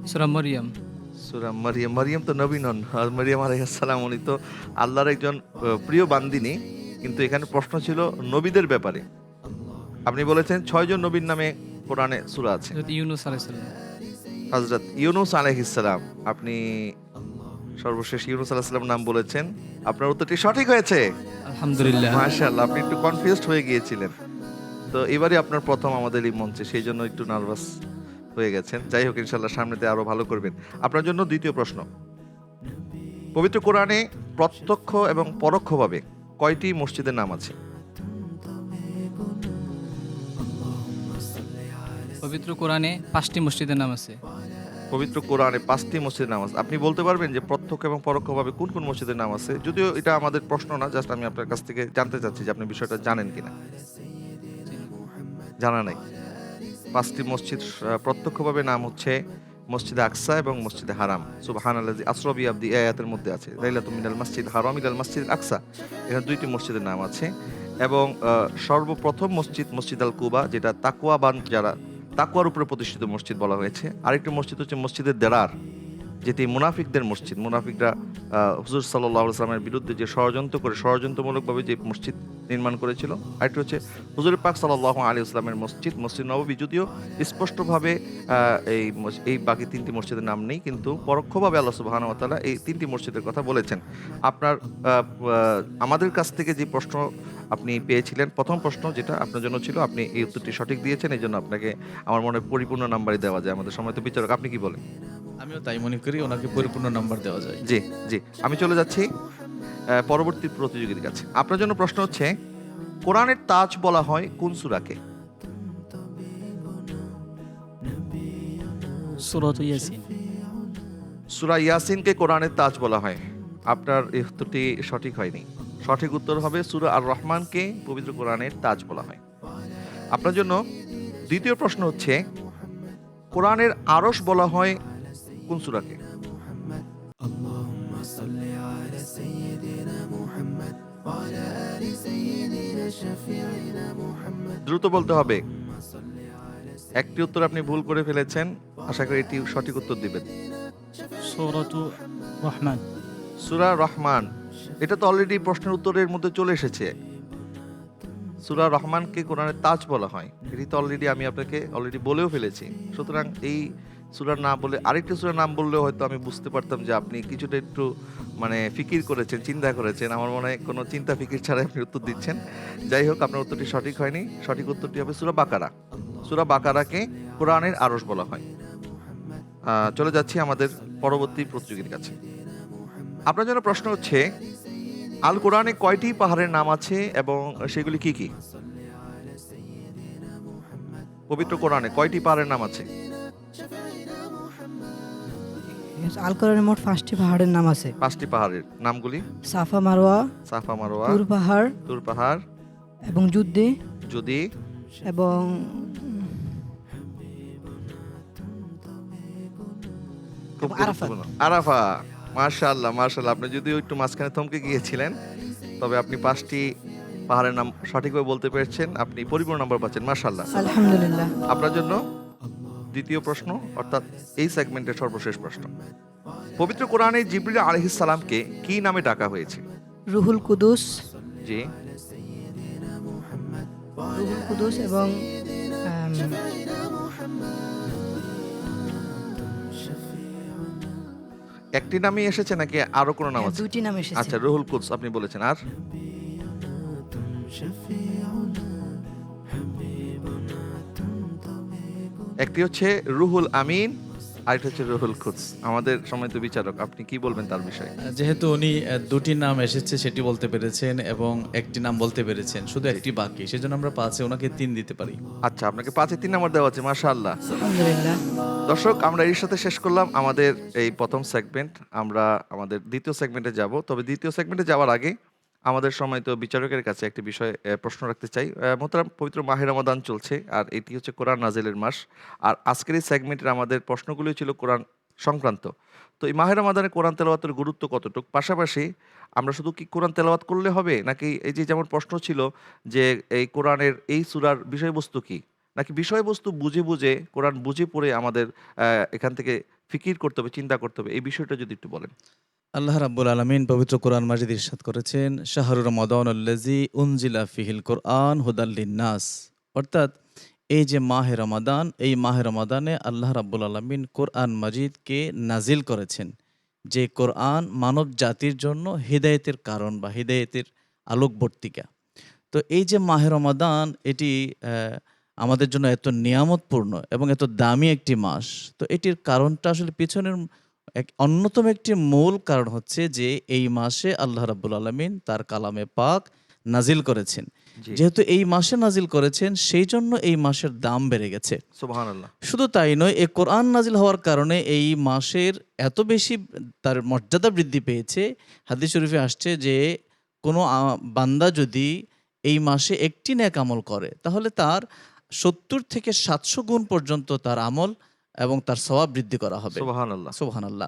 সূরা মরিয়ম। সূরা মারিয়াম। মারিয়াম তো নবী নন। আর মারিয়াম আলাইহিস সালাম উনি তো আল্লাহর একজন প্রিয় বান্দিনী, কিন্তু এখানে প্রশ্ন ছিল নবীদের ব্যাপারে। আপনি বলেছেন 6 জন নবীর নামে কোরআনে সূরা আছে। হযরত ইউনূস আলাইহিস সালাম, হযরত ইউনূস আলাইহিস সালাম, আপনি সর্বশেষ ইউনূস আলাইহিস সালাম নাম বলেছেন। আপনার উত্তরটি সঠিক হয়েছে। আলহামদুলিল্লাহ। মাশাআল্লাহ, আপনি একটু কনফিউজড হয়ে গিয়েছিলেন। তো এবারে আপনার প্রথম আমাদের এই মঞ্চে, সেই জন্য একটু নার্ভাস হয়ে গেছেন। যাই হোক, ইনশাআল্লাহ সামনেতে আরো ভালো করবেন। আপনার জন্য দ্বিতীয় প্রশ্ন, পবিত্র কোরআনে প্রত্যক্ষ এবং পরোক্ষভাবে কয়টি মসজিদের নাম আছে? পবিত্র কোরআনে 5টি মসজিদের নাম আছে। পবিত্র কোরআনে 5টি মসজিদের নাম আছে। আপনি বলতে পারবেন যে প্রত্যক্ষ এবং পরোক্ষভাবে কোন কোন মসজিদের নাম আছে? যদিও এটা আমাদের প্রশ্ন না, জাস্ট আমি আপনার কাছ থেকে জানতে চাচ্ছি যে আপনি বিষয়টা জানেন কিনা। জানা নাই। 5টি মসজিদ প্রত্যক্ষভাবে নাম হচ্ছে মসজিদে আকসা এবং মসজিদে হারাম। সুবহানাল্লাযী আসরা বিআবদি আয়াতের মধ্যে আছে, লাইলাতুম মিনাল মাসজিদ হারাম ইলাল মাসজিদ আকসা। এখানে 2টি মসজিদের নাম আছে। এবং সর্বপ্রথম মসজিদ, মসজিদ আল কুবা, যেটা তাকওয়াবান, যারা তাকওয়ার উপরে প্রতিষ্ঠিত মসজিদ বলা হয়েছে। আরেকটি মসজিদ হচ্ছে মসজিদে দেরার, যেটি মুনাফিকদের মসজিদ, মুনাফিকরা হুজুর সাল্লাল্লাহু আলাইহি ওয়াসাল্লামের বিরুদ্ধে যে ষড়যন্ত্রমূলকভাবে যে মসজিদ নির্মাণ করেছিল। আরেকটি হচ্ছে হুজুর পাক সাল্লাল্লাহু আলাইহি ওয়াসাল্লামের মসজিদ নববী, যদিও স্পষ্টভাবে এই বাকি তিনটি মসজিদের নাম নেই, কিন্তু পরোক্ষভাবে আল্লাহ সুবহানাহু ওয়া তাআলা এই তিনটি মসজিদের কথা বলেছেন। আপনার আমাদের কাছ থেকে যে প্রশ্ন আপনি পেয়েছিলেন, প্রথম প্রশ্ন যেটা আপনার জন্য ছিল, আপনি এই উত্তরটি সঠিক দিয়েছেন, এই জন্য আপনাকে আমার মনে হয় পরিপূর্ণ নাম্বারই দেওয়া যায় আমাদের সময় তো বিচারক। আপনি কি বলেন? আমিও তাই মনে করি, ওনাকে পরিপূর্ণ নাম্বার দেওয়া যায়। জি জি, আমি চলে যাচ্ছি পরবর্তী প্রতিযোগীর কাছে। আপনার জন্য প্রশ্ন হচ্ছে, কোরআনের তাজ বলা হয় কোন সূরাকে? সূরাত ইয়াসিন। সূরা ইয়াসিনকে কোরআনের তাজ বলা হয়। আপনার এই উত্তরটি সঠিক হয়নি। সঠিক উত্তর হবে সূরা আর রহমানকে পবিত্র কোরআনের তাজ বলা হয়। আপনার জন্য দ্বিতীয় প্রশ্ন হচ্ছে, কোরআনের আরশ বলা হয় কোন সূরাকে? দ্রুত বলতে হবে, একটি উত্তর আপনি ভুল করে ফেলেছেন, আশা করি এটি সঠিক উত্তর দিবেন। সূরাতু রহমান। সূরা রহমান, এটা তো অলরেডি প্রশ্নের উত্তরের মধ্যে চলে এসেছে। সূরা রহমানকে কোরআনের তাজ বলা হয়, এটি তো অলরেডি আমি আপনাকে অলরেডি বলেও ফেলেছি। সুতরাং এই সূরার নাম বলে আরেকটি সূরার নাম বললেও হয়তো আমি বুঝতে পারতাম যে আপনি কিছুটা একটু মানে ফিকির করেছেন, চিন্তা করেছেন। আমার মনে হয় কোনো চিন্তা ফিকির ছাড়াই আপনি উত্তর দিচ্ছেন। যাই হোক, আপনার উত্তরটি সঠিক হয়নি। সঠিক উত্তরটি হবে সূরা বাকারা। সূরা বাকারাকে কোরআনের আরশ বলা হয়। চলে যাচ্ছি আমাদের পরবর্তী প্রতিযোগীর কাছে। আপনার জন্য প্রশ্ন হচ্ছে, আল কোরআনে কয়টি পাহাড়ের নাম আছে এবং সেগুলি কি কি? পবিত্র কোরআনে কয়টি পাহাড়ের নাম আছে? আল কোরআনে মোট 5টি পাহাড়ের নাম আছে। 5টি পাহাড়ের নামগুলি? সাফা মারওয়া, সাফা মারওয়া, তুর পাহাড় এবং যুদ্ধে যদি এবং খুব আরাফাত। গুরুত্বপূর্ণ আরাফা। মাশাআল্লাহ মাশাআল্লাহ, আপনি যদিও একটু মাঝখানে থমকে গিয়েছিলেন, তবে আপনি 5টি পাহাড়ের নাম সঠিকভাবে বলতে পেরেছেন। আপনি পরিপূর্ণ নাম্বার পাচ্ছেন, মাশাআল্লাহ। আলহামদুলিল্লাহ। আপনার জন্য দ্বিতীয় প্রশ্ন, অর্থাৎ এই সেগমেন্টের সর্বশেষ প্রশ্ন। পবিত্র কোরআনে জিবরিল আলাইহিস সালামকে কি নামে ডাকা হয়েছে? রুহুল কুদুস। জি, রুহুল কুদুস এবং একটি নামই এসেছে নাকি আরো কোনো নাম আছে? 2টি নাম এসেছে। আচ্ছা, রুহুল কুদস আপনি বলেছেন। আর একটি হচ্ছে রুহুল আমিন, আরেকটি হচ্ছে রুহুল কুদস। আমাদের সম্মানিত বিচারক, আপনি কি বলবেন তার বিষয়ে? যেহেতু উনি দুটি নাম এসেছে সেটি বলতে পেরেছেন এবং একটি নাম বলতে পেরেছেন, শুধু একটি বাকি, সেজন্য আমরা 5-এ ওনাকে 3 দিতে পারি। আচ্ছা, আপনাকে 5-এ 3 নাম্বার দেওয়া আছে, মাশাআল্লাহ। আলহামদুলিল্লাহ। দর্শক, আমরা এর সাথে শেষ করলাম আমাদের এই প্রথম সেগমেন্ট। আমরা আমাদের দ্বিতীয় সেগমেন্টে যাব, তবে দ্বিতীয় সেগমেন্টে যাওয়ার আগে আমাদের সম্মানিত বিচারকের কাছে একটি বিষয় প্রশ্ন রাখতে চাই। মোহতারাম, পবিত্র মাহে রমাদান চলছে, আর এটি হচ্ছে কোরআন নাজিলের মাস। আর আজকের এই সেগমেন্টের আমাদের প্রশ্নগুলো ছিল কোরআন সংক্রান্ত। তো এই মাহে রমাদানে কোরআন তেলাওয়াতের গুরুত্ব কতটুকু? পাশাপাশি আমরা শুধু কি কোরআন তেলাওয়াত করলে হবে, নাকি এই যে যেমন প্রশ্ন ছিল যে এই কোরআনের এই সূরার বিষয়বস্তু কি, নাকি বিষয়বস্তু বুঝে বুঝে কোরআন বুঝে পড়ে আমাদের এখান থেকে ফিকির করতে হবে, চিন্তা করতে হবে, এই বিষয়টা যদি একটু বলেন। আল্লাহ রাব্বুল আলামিন পবিত্র কোরআন মাজিদ ইরশাদ করেছেন, শাহরুর রমাদানুল্লাযী উনজিলা ফিহিল কোরআন হুদাল লিন্নাস। অর্থাৎ এই যে মাহে রমাদান, এই মাহে রমাদানে আল্লাহ রাব্বুল আলামিন কোরআন মাজিদকে নাজিল করেছেন, যে কোরআন মানব জাতির জন্য হিদায়াতের কারণ বা হিদায়াতের আলোকবর্তিকা। তো এই যে মাহে রমাদান, এটি আমাদের জন্য এত নিয়ামতপূর্ণ এবং এত দামি একটি মাস। তো এটির কারণটা আসলে পিছনের অন্যতম একটি মূল কারণ হচ্ছে যে এই মাসে আল্লাহ রাব্বুল আলামিন তার কালামে পাক নাজিল করেছেন। যেহেতু এই মাসে নাজিল করেছেন, সেই জন্য এই মাসের দাম বেড়ে গেছে। সুবহানাল্লাহ। শুধু তাই নয়, এই কোরআন নাজিল হওয়ার কারণে এই মাসের এত বেশি তার মর্যাদা বৃদ্ধি পেয়েছে। হাদিস শরীফে আসছে যে কোনো বান্দা যদি এই মাসে একটি নেক আমল করে, তাহলে তার 70 থেকে 700 গুণ পর্যন্ত তার আমল এবং তার সওয়াব বৃদ্ধি করা হবে। সুবহানাল্লাহ। সুবহানাল্লাহ।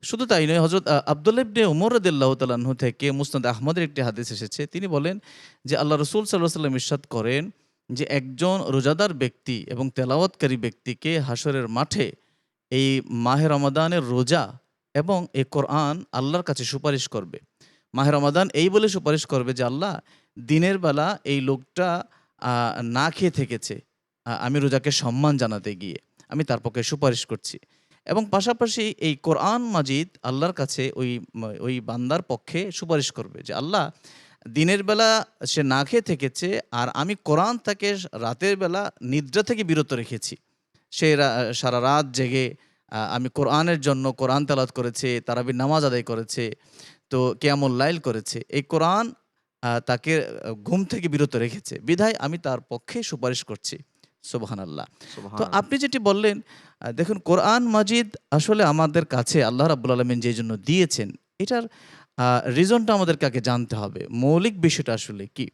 শুধু তাই নয়, হযরত আব্দুল্লাহ ইবনে উমর রাদিয়াল্লাহু তাআলা আনহু থেকে মুসনাদ আহমদের একটি হাদিস এসেছে। তিনি বলেন যে আল্লাহ রাসূল সাল্লাল্লাহু আলাইহি ওয়াসাল্লাম ইরশাদ করেন যে একজন রোজাদার ব্যক্তি এবং তেলাওয়াতকারী ব্যক্তিকে হাসরের মাঠে এই মাহে রমাদানের রোজা এবং এই কোরআন আল্লাহর কাছে সুপারিশ করবে। মাহে রমাদান এই বলে সুপারিশ করবে যে আল্লাহ, দিনের বেলা এই লোকটা না খেয়ে থেকেছে, আমি রোজাকে সম্মান জানাতে গিয়ে আমি তার পক্ষে সুপারিশ করছি। এবং পাশাপাশি এই কোরআন মাজিদ আল্লাহর কাছে ওই বান্দার পক্ষে সুপারিশ করবে যে আল্লাহ, দিনের বেলা সে না খেয়ে থেকেছে, আর আমি কোরআন তাকে রাতের বেলা নিদ্রা থেকে বিরত রেখেছি। সে সারা রাত জেগে আমি কোরআনের জন্য কোরআন তেলাওয়াত করেছে, তারাবির নামাজ আদায় করেছে, তো কিয়ামুল লাইল করেছে। এই কোরআন তাকে ঘুম থেকে বিরত রেখেছে, বিধায় আমি তার পক্ষে সুপারিশ করছি। সুবহানাল্লাহ। তো আপনি যেটি বললেন, দেখুন কোরআন মাজিদ আসলে আমাদের কাছে আল্লাহ রাব্বুল আলামিন যে জন্য দিয়েছেন, এটার রিজনটা আমাদেরকে আগে জানতে হবে। মৌলিক বিষয়টা আসলে কি?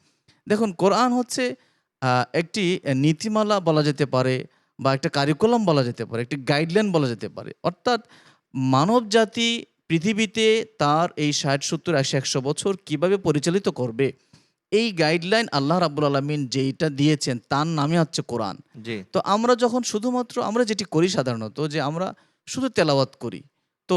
দেখুন, কোরআন হচ্ছে একটি নীতিমালা বলা যেতে পারে, বা একটা কারিকুলাম বলা যেতে পারে, একটি গাইডলাইন বলা যেতে পারে। অর্থাৎ মানব জাতি পৃথিবীতে তার এই 60, 70, 80, 100 বছর কিভাবে পরিচালিত করবে, এই গাইডলাইন আল্লাহ রাব্বুল আলামিন যেইটা দিয়েছেন তার নামে হচ্ছে কোরআন। জি। তো আমরা যখন শুধুমাত্র আমরা যেটি করি সাধারণত, যে আমরা শুধু তেলাওয়াত করি, তো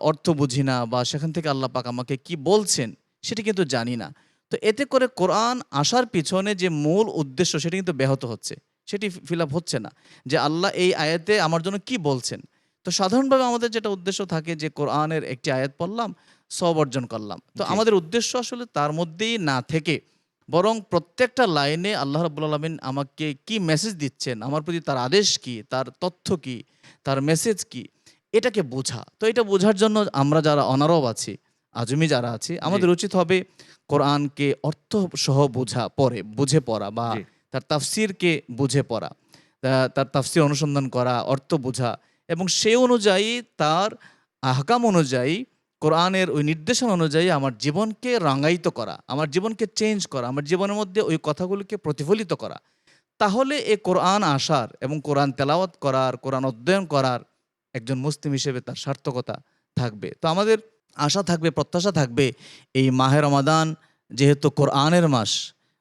অর্থ বুঝি না, বা সেখান থেকে আল্লাহ পাক আমাকে কি বলছেন সেটি কিন্তু জানি না। তো এতে করে কোরআন আসার পিছনে যে মূল উদ্দেশ্য সেটি কিন্তু ব্যাহত হচ্ছে, সেটি ফিল আপ হচ্ছে না, যে আল্লাহ এই আয়াতে আমার জন্য কি বলছেন। তো সাধারণভাবে আমাদের যেটা উদ্দেশ্য থাকে যে কোরআনের একটি আয়াত পড়লাম, সওয়াব অর্জন করলাম। তো জি। আমাদের উদ্দেশ্য আসলে তার মধ্যেই না থেকে, বরং প্রত্যেকটা লাইনে আল্লাহ রাব্বুল আলামিন আমাকে কি মেসেজ দিচ্ছেন, আমার প্রতি তার আদেশ কি, তার তথ্য কি, তার মেসেজ কি, এটাকে বোঝা। তো এটা বোঝার জন্য আমরা যারা অনারব আছি, আজমি যারা আছি, আমাদের উচিত হবে কোরআনকে অর্থ সহ বুঝে পড়া, বা জি। তার তাফসিরকে বুঝে পড়া, তার তাফসির অনুসন্ধান করা, অর্থ বোঝা, এবং সে অনুযায়ী তার আহকাম অনুযায়ী, কোরআনের ওই নির্দেশনা অনুযায়ী আমার জীবনকে রাঙায়িত করা, আমার জীবনকে চেঞ্জ করা, আমার জীবনের মধ্যে ওই কথাগুলোকে প্রতিফলিত করা। তাহলে এই কোরআন আসার এবং কোরআন তেলাওয়াত করার, কোরআন অধ্যয়ন করার একজন মুসলিম হিসেবে তার সার্থকতা থাকবে। তো আমাদের আশা থাকবে, প্রত্যাশা থাকবে, এই মাহে রমাদান যেহেতু কোরআনের মাস,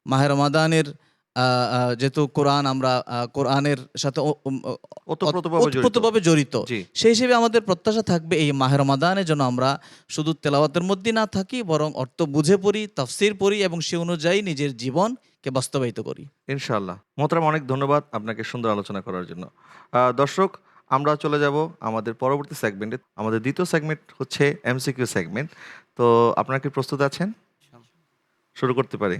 মাহে রমাদানের যেহেতু কোরআন আমরা কোরআনের সাথে ওতপ্রোতভাবে জড়িত, জি। সেই হিসেবে আমাদের প্রত্যাশা থাকবে এই মাহে রমাদানে যেন আমরা শুধু তেলাওয়াতের মধ্যে না থাকি, বরং অর্থ বুঝে পড়ি, তাফসির পড়ি, এবং সে অনুযায়ী নিজের জীবনকে বাস্তবায়িত করি। ইনশাআল্লাহ। মোহতারাম, অনেক ধন্যবাদ আপনাকে সুন্দর আলোচনা করার জন্য। দর্শক, আমরা চলে যাব আমাদের পরবর্তী সেগমেন্টে। আমাদের দ্বিতীয় সেগমেন্ট হচ্ছে এমসিকিউ সেগমেন্ট। তো আপনারা কি প্রস্তুত আছেন? শুরু করতে পারি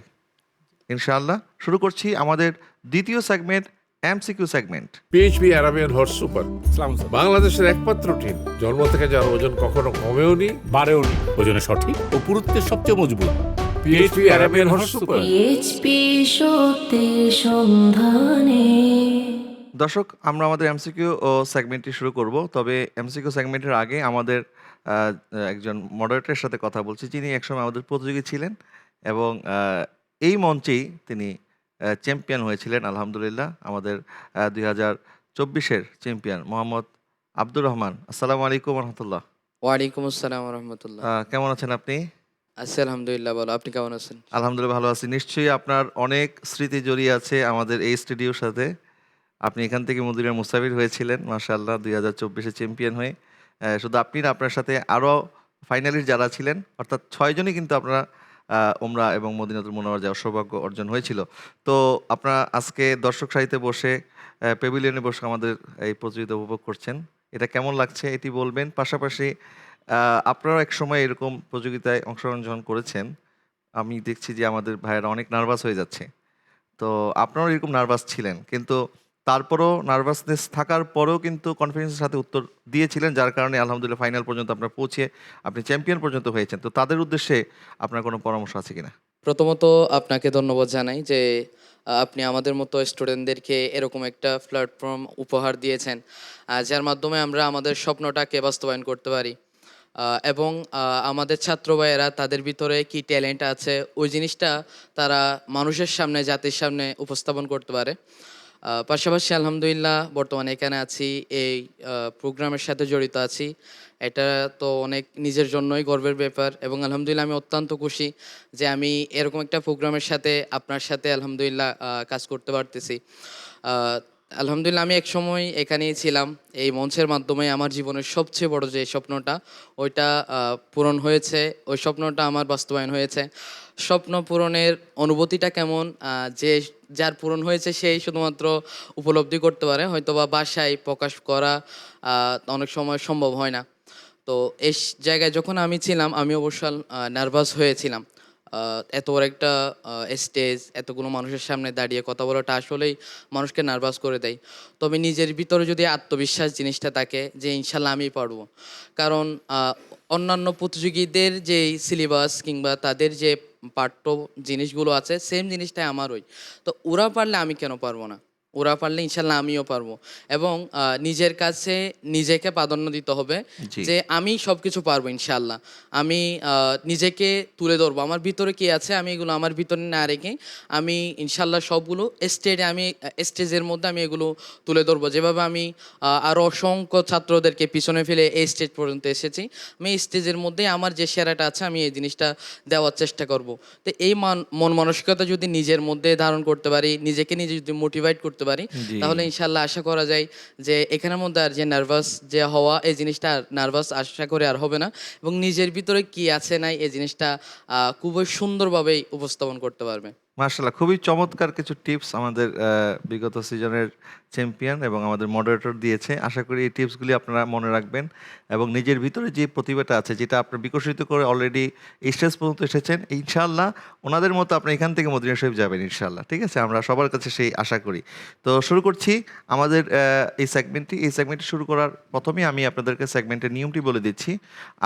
ইনশাআল্লাহ। শুরু করছি আমাদের দ্বিতীয় segment, MCQ segment. PHP Arabian horse super বাংলাদেশের একমাত্র টিম, জন্ম থেকে যার ওজন কখনো কমেওনি বাড়েওনি, ওজনে সঠিক ও পুরুত্বের সবচেয়ে মজবুত। PHP Arabian horse super. PHP সত্যের সন্ধানে। দর্শক, আমরা আমাদের এমসিকিউ সেগমেন্টটি শুরু করব। তবে এমসিকিউ সেগমেন্টের আগে আমাদের একজন মডারেটরের সাথে কথা বলছি, যিনি একসময় আমাদের প্রতিযোগী ছিলেন এবং এই মঞ্চেই তিনি চ্যাম্পিয়ন হয়েছিলেন আলহামদুলিল্লাহ। আমাদের 2024-এর চ্যাম্পিয়ন মোহাম্মদ আব্দুর রহমান। আসসালামু আলাইকুম রহমতুল্লাহ। ওয়ালাইকুম আসসালাম রহমতুল্লাহ। কেমন আছেন আপনি? আছি আলহামদুলিল্লাহ, বলো আপনি কেমন আছেন? আলহামদুলিল্লাহ ভালো আছি। নিশ্চয়ই আপনার অনেক স্মৃতি জড়িয়ে আছে আমাদের এই স্টুডিওর সাথে। আপনি এখান থেকে মদিনার মুসাফির হয়েছিলেন মাশাআল্লাহ 2024-এ চ্যাম্পিয়ন হয়ে। শুধু আপনি না, আপনার সাথে আরও ফাইনালিস্ট যারা ছিলেন, অর্থাৎ 6 জনই কিন্তু আপনারা উমরা এবং মদিনাতুল মুনাওয়ারা যাওয়ার সৌভাগ্য অর্জন হয়েছিল। তো আপনারা আজকে দর্শক সারিতে বসে, প্যাভিলিয়নে বসে আমাদের এই প্রতিযোগিতা উপভোগ করছেন। এটা কেমন লাগছে এটি বলবেন। পাশাপাশি আপনারাও এক সময় এরকম প্রতিযোগিতায় অংশগ্রহণ করেছেন। আমি দেখছি যে আমাদের ভাইয়েরা অনেক নার্ভাস হয়ে যাচ্ছে। তো আপনারাও এরকম নার্ভাস ছিলেন, কিন্তু তারপরও নার্ভাসনেস থাকার পরেও কিন্তু কনফিডেন্সের সাথে উত্তর দিয়েছিলেন, যার কারণে আলহামদুলিল্লাহ ফাইনাল পর্যন্ত আপনার পৌঁছে আপনি চ্যাম্পিয়ন পর্যন্ত হয়েছেন। তো তাদের উদ্দেশ্যে আপনার কোনো পরামর্শ আছে কিনা? প্রথমত আপনাকে ধন্যবাদ জানাই যে আপনি আমাদের মতো স্টুডেন্টদেরকে এরকম একটা প্ল্যাটফর্ম উপহার দিয়েছেন, যার মাধ্যমে আমরা আমাদের স্বপ্নটাকে বাস্তবায়ন করতে পারি, এবং আমাদের ছাত্র ভাইয়েরা তাদের ভিতরে কি ট্যালেন্ট আছে ওই জিনিসটা তারা মানুষের সামনে, জাতির সামনে উপস্থাপন করতে পারে। পাশাপাশি আলহামদুলিল্লাহ বর্তমানে এখানে আছি, এই প্রোগ্রামের সাথে জড়িত আছি। এটা তো অনেক নিজের জন্যই গর্বের ব্যাপার, এবং আলহামদুলিল্লাহ আমি অত্যন্ত খুশি যে আমি এরকম একটা প্রোগ্রামের সাথে আপনার সাথে আলহামদুলিল্লাহ কাজ করতে পারতেছি। আলহামদুলিল্লাহ, আমি এক সময় এখানেই ছিলাম। এই মঞ্চের মাধ্যমে আমার জীবনের সবচেয়ে বড় যে স্বপ্নটা, ওইটা পূরণ হয়েছে। ওই স্বপ্নটা আমার বাস্তবায়ন হয়েছে। স্বপ্ন পূরণের অনুভূতিটা কেমন, যে যার পূরণ হয়েছে সেই শুধুমাত্র উপলব্ধি করতে পারে। হয়তোবা ভাষায় প্রকাশ করা অনেক সময় সম্ভব হয় না। তো এই জায়গায় যখন আমি ছিলাম, আমি অবশ্য নার্ভাস হয়েছিলাম। এত বড় একটা স্টেজ, এতগুলো মানুষের সামনে দাঁড়িয়ে কথা বলাটা আসলেই মানুষকে নার্ভাস করে দেয়। তবে নিজের ভিতরে যদি আত্মবিশ্বাস জিনিসটা থাকে যে ইনশাল্লাহ আমি পারবো। কারণ অন্যান্য প্রতিযোগীদের যে সিলেবাস কিংবা তাদের যে পাঠ্য জিনিসগুলো আছে, সেম জিনিসটাই আমারই। তো ওরা পারলে আমি কেন পারবো না? ওরা পারলে ইনশাল্লাহ আমিও পারবো। এবং নিজের কাছে নিজেকে প্রাধান্য দিতে হবে জি। যে আমি সব কিছু পারবো ইনশাল্লাহ। আমি নিজেকে তুলে ধরবো, আমার ভিতরে কী আছে আমি এগুলো আমার ভিতরে না রেখে আমি ইনশাল্লাহ সবগুলো স্টেজের মধ্যে আমি এগুলো তুলে ধরবো। যেভাবে আমি আরও অসংখ্য ছাত্রদেরকে পিছনে ফেলে এই স্টেজ পর্যন্ত এসেছি, আমি এই স্টেজের মধ্যে আমার যে সেরাটা আছে আমি এই জিনিসটা দেওয়ার চেষ্টা করব। তো এই মন মানসিকতা যদি নিজের মধ্যে ধারণ করতে পারি, নিজেকে নিজে যদি মোটিভেট করতে পারি, জি। তাহলে ইনশাল্লাহ আশা করা যায় যে এখানের মধ্যে আর যে নার্ভাস যে হওয়া, এই জিনিসটা নার্ভাস আশা করে আর হবে না। এবং নিজের ভিতরে কি আছে নাই এই জিনিসটা খুবই সুন্দরভাবেই উপস্থাপন করতে পারবে। মার্শাল্লাহ, খুবই চমৎকার কিছু টিপস আমাদের বিগত সিজনের চ্যাম্পিয়ন এবং আমাদের মডারেটর দিয়েছে। আশা করি এই টিপসগুলি আপনারা মনে রাখবেন এবং নিজের ভিতরে যে প্রতিভাটা আছে, যেটা আপনার বিকশিত করে অলরেডি স্টেজ পর্যন্ত এসেছেন, ইনশাআল্লাহ ওনাদের মতো আপনি এখান থেকে মদিনা শরীফ যাবেন ইনশাআল্লাহ। ঠিক আছে, আমরা সবার কাছে সেই আশা করি। তো শুরু করছি আমাদের এই সেগমেন্টটি শুরু করার প্রথমেই আমি আপনাদেরকে সেগমেন্টের নিয়মটি বলে দিচ্ছি।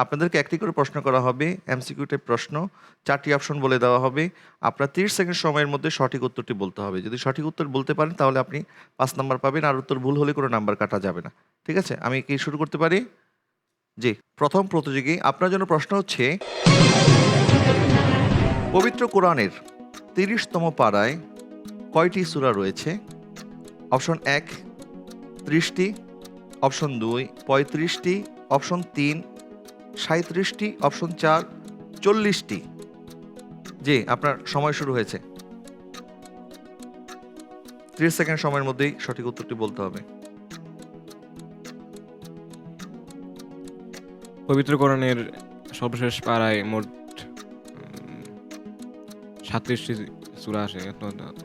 আপনাদেরকে একটি করে প্রশ্ন করা হবে, এমসিকিউ টাইপ প্রশ্ন, 4টি অপশন বলে দেওয়া হবে। আপনার 30 সেকেন্ড সময়ের মধ্যে সঠিক উত্তরটি বলতে হবে। যদি সঠিক উত্তর বলতে পারেন তাহলে আপনি 5 নাম্বার পাবেন, আর উত্তর ভুল হলে কোনো নাম্বার কাটা যাবে না। ঠিক আছে, আমি কি শুরু করতে পারি? জি। প্রথম প্রতিযোগী, আপনার জন্য প্রশ্ন হচ্ছে, পবিত্র কোরআনের 30তম পারায় কয়টি সূরা রয়েছে? অপশন 1 30টি, অপশন 2 35টি, অপশন 3 37টি, অপশন 4 40টি। জি, আপনার সময় শুরু হয়েছে। 30 সেকেন্ড সময়ের মধ্যেই সঠিক উত্তরটি বলতে হবে। পবিত্র কোরআনের সর্বশেষ পাড়ায় মোট 37টি সূরা আসে,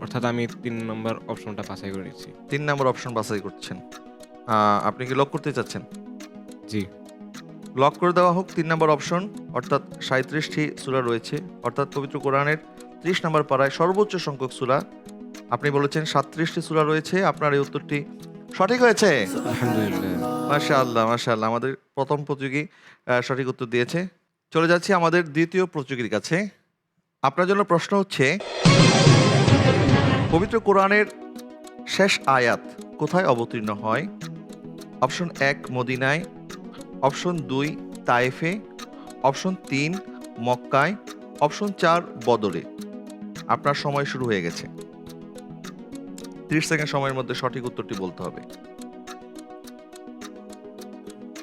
অর্থাৎ আমি 3 নম্বর অপশনটা বাছাই করে নিচ্ছি। 3 নম্বর অপশন বাছাই করছেন। আপনি কি লক করতে চাচ্ছেন? জি। লক করে দেওয়া হোক 3 নম্বর অপশন, অর্থাৎ 37টি সূরা রয়েছে, অর্থাৎ পবিত্র কোরআনের 30 নম্বর পারায় সর্বোচ্চ সংখ্যক সূরা। আপনি বলেছেন 37টি সূরা রয়েছে। আপনার এই উত্তরটি সঠিক হয়েছে। আলহামদুলিল্লাহ। মাশাআল্লাহ, মাশাআল্লাহ, আমাদের প্রথম প্রতিযোগী সঠিক উত্তর দিয়েছে। চলে যাচ্ছি আমাদের দ্বিতীয় প্রতিযোগীর কাছে। আপনার জন্য প্রশ্ন হচ্ছে, পবিত্র কোরআনের শেষ আয়াত কোথায় অবতীর্ণ হয়? অপশন 1 মদিনায়, অপশন 2 তায়েফে, অপশন 3 মক্কায়, অপশন 4 বদরে। আপনার সময় শুরু হয়ে গেছে। 30 সেকেন্ড সময়ের মধ্যে সঠিক উত্তরটি বলতে হবে।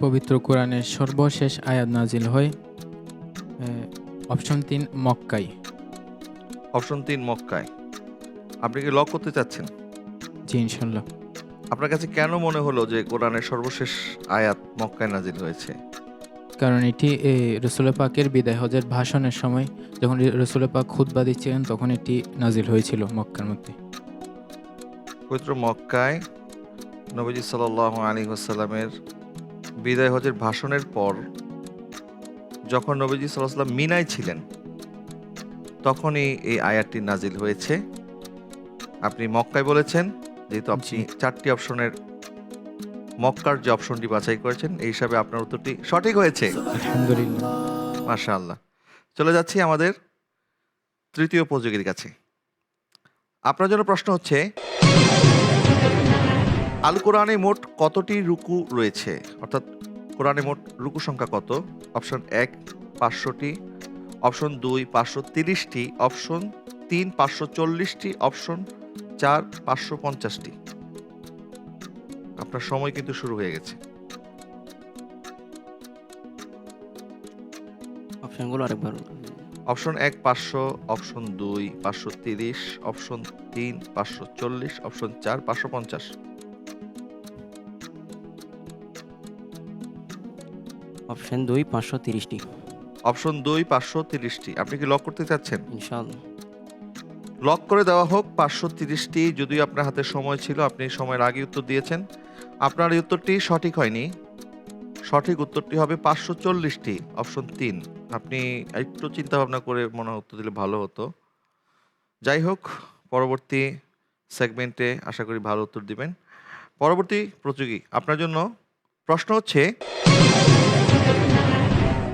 পবিত্র কোরআনের সর্বশেষ আয়াত নাজিল হয় অপশন 3 মক্কায়। অপশন 3 মক্কায়। আপনি কি লক করতে চাচ্ছেন? জি, ইনশাল্লাহ। আপনার কাছে কেন মনে হলো যে কোরআনের সর্বশেষ আয়াত মক্কায় নাজিল হয়েছে? কারণ এটি রসুল পাকের বিদায় হজের ভাষণের সময় যখন রসুল পাক খুতবা দিচ্ছিলেন তখন এটি নাজিল হয়েছিল মক্কার মধ্যে। পবিত্র মক্কায় নবীজি সাল্লাল্লাহু আলাইহি ওয়াসাল্লামের বিদায় হজের ভাষণের পর যখন নবীজি সাল্লাল্লাহু আলাইহি ওয়াসাল্লাম মিনায় ছিলেন তখনই এই আয়াতটি নাজিল হয়েছে। আপনি মক্কায় বলেছেন, যেহেতু আপনি 4টি অপশনের মক্কার যে অপশনটি বাছাই করেছেন, এই হিসাবে আপনার উত্তরটি সঠিক হয়েছে। আলহামদুলিল্লাহ। মাশাআল্লাহ। চলে যাচ্ছি আমাদের তৃতীয় প্রতিযোগীর কাছে। আপনার জন্য প্রশ্ন হচ্ছে, আল কোরআনে মোট কতটি রুকু রয়েছে? অর্থাৎ কোরআনে মোট রুকু সংখ্যা কত? অপশন 1 500টি, অপশন 2 530টি, অপশন 3 540টি, অপশন 4 550টি। আপনার সময় কিন্তু শুরু হয়ে গেছে। অপশনগুলো আরেকবার। Option 1 500, option 2 530, option 3 540, option 4 550। Option 2 530টি। অপশন 2 530টি। আপনি কি লক করতে চাচ্ছেন? ইনশাআল্লাহ। লক করে দেওয়া হোক 530টি। যদিও আপনার হাতে সময় ছিল, আপনি সময়ের আগে উত্তর দিয়েছেন। আপনার এই উত্তরটি সঠিক হয়নি। সঠিক উত্তরটি হবে 540টি, অপশন 3। আপনি একটু চিন্তা ভাবনা করে মনে হয় উত্তর দিলে ভালো হতো। যাই হোক, পরবর্তী সেগমেন্টে আশা করি ভালো উত্তর দিবেন। পরবর্তী প্রতিযোগী, আপনার জন্য প্রশ্ন হচ্ছে,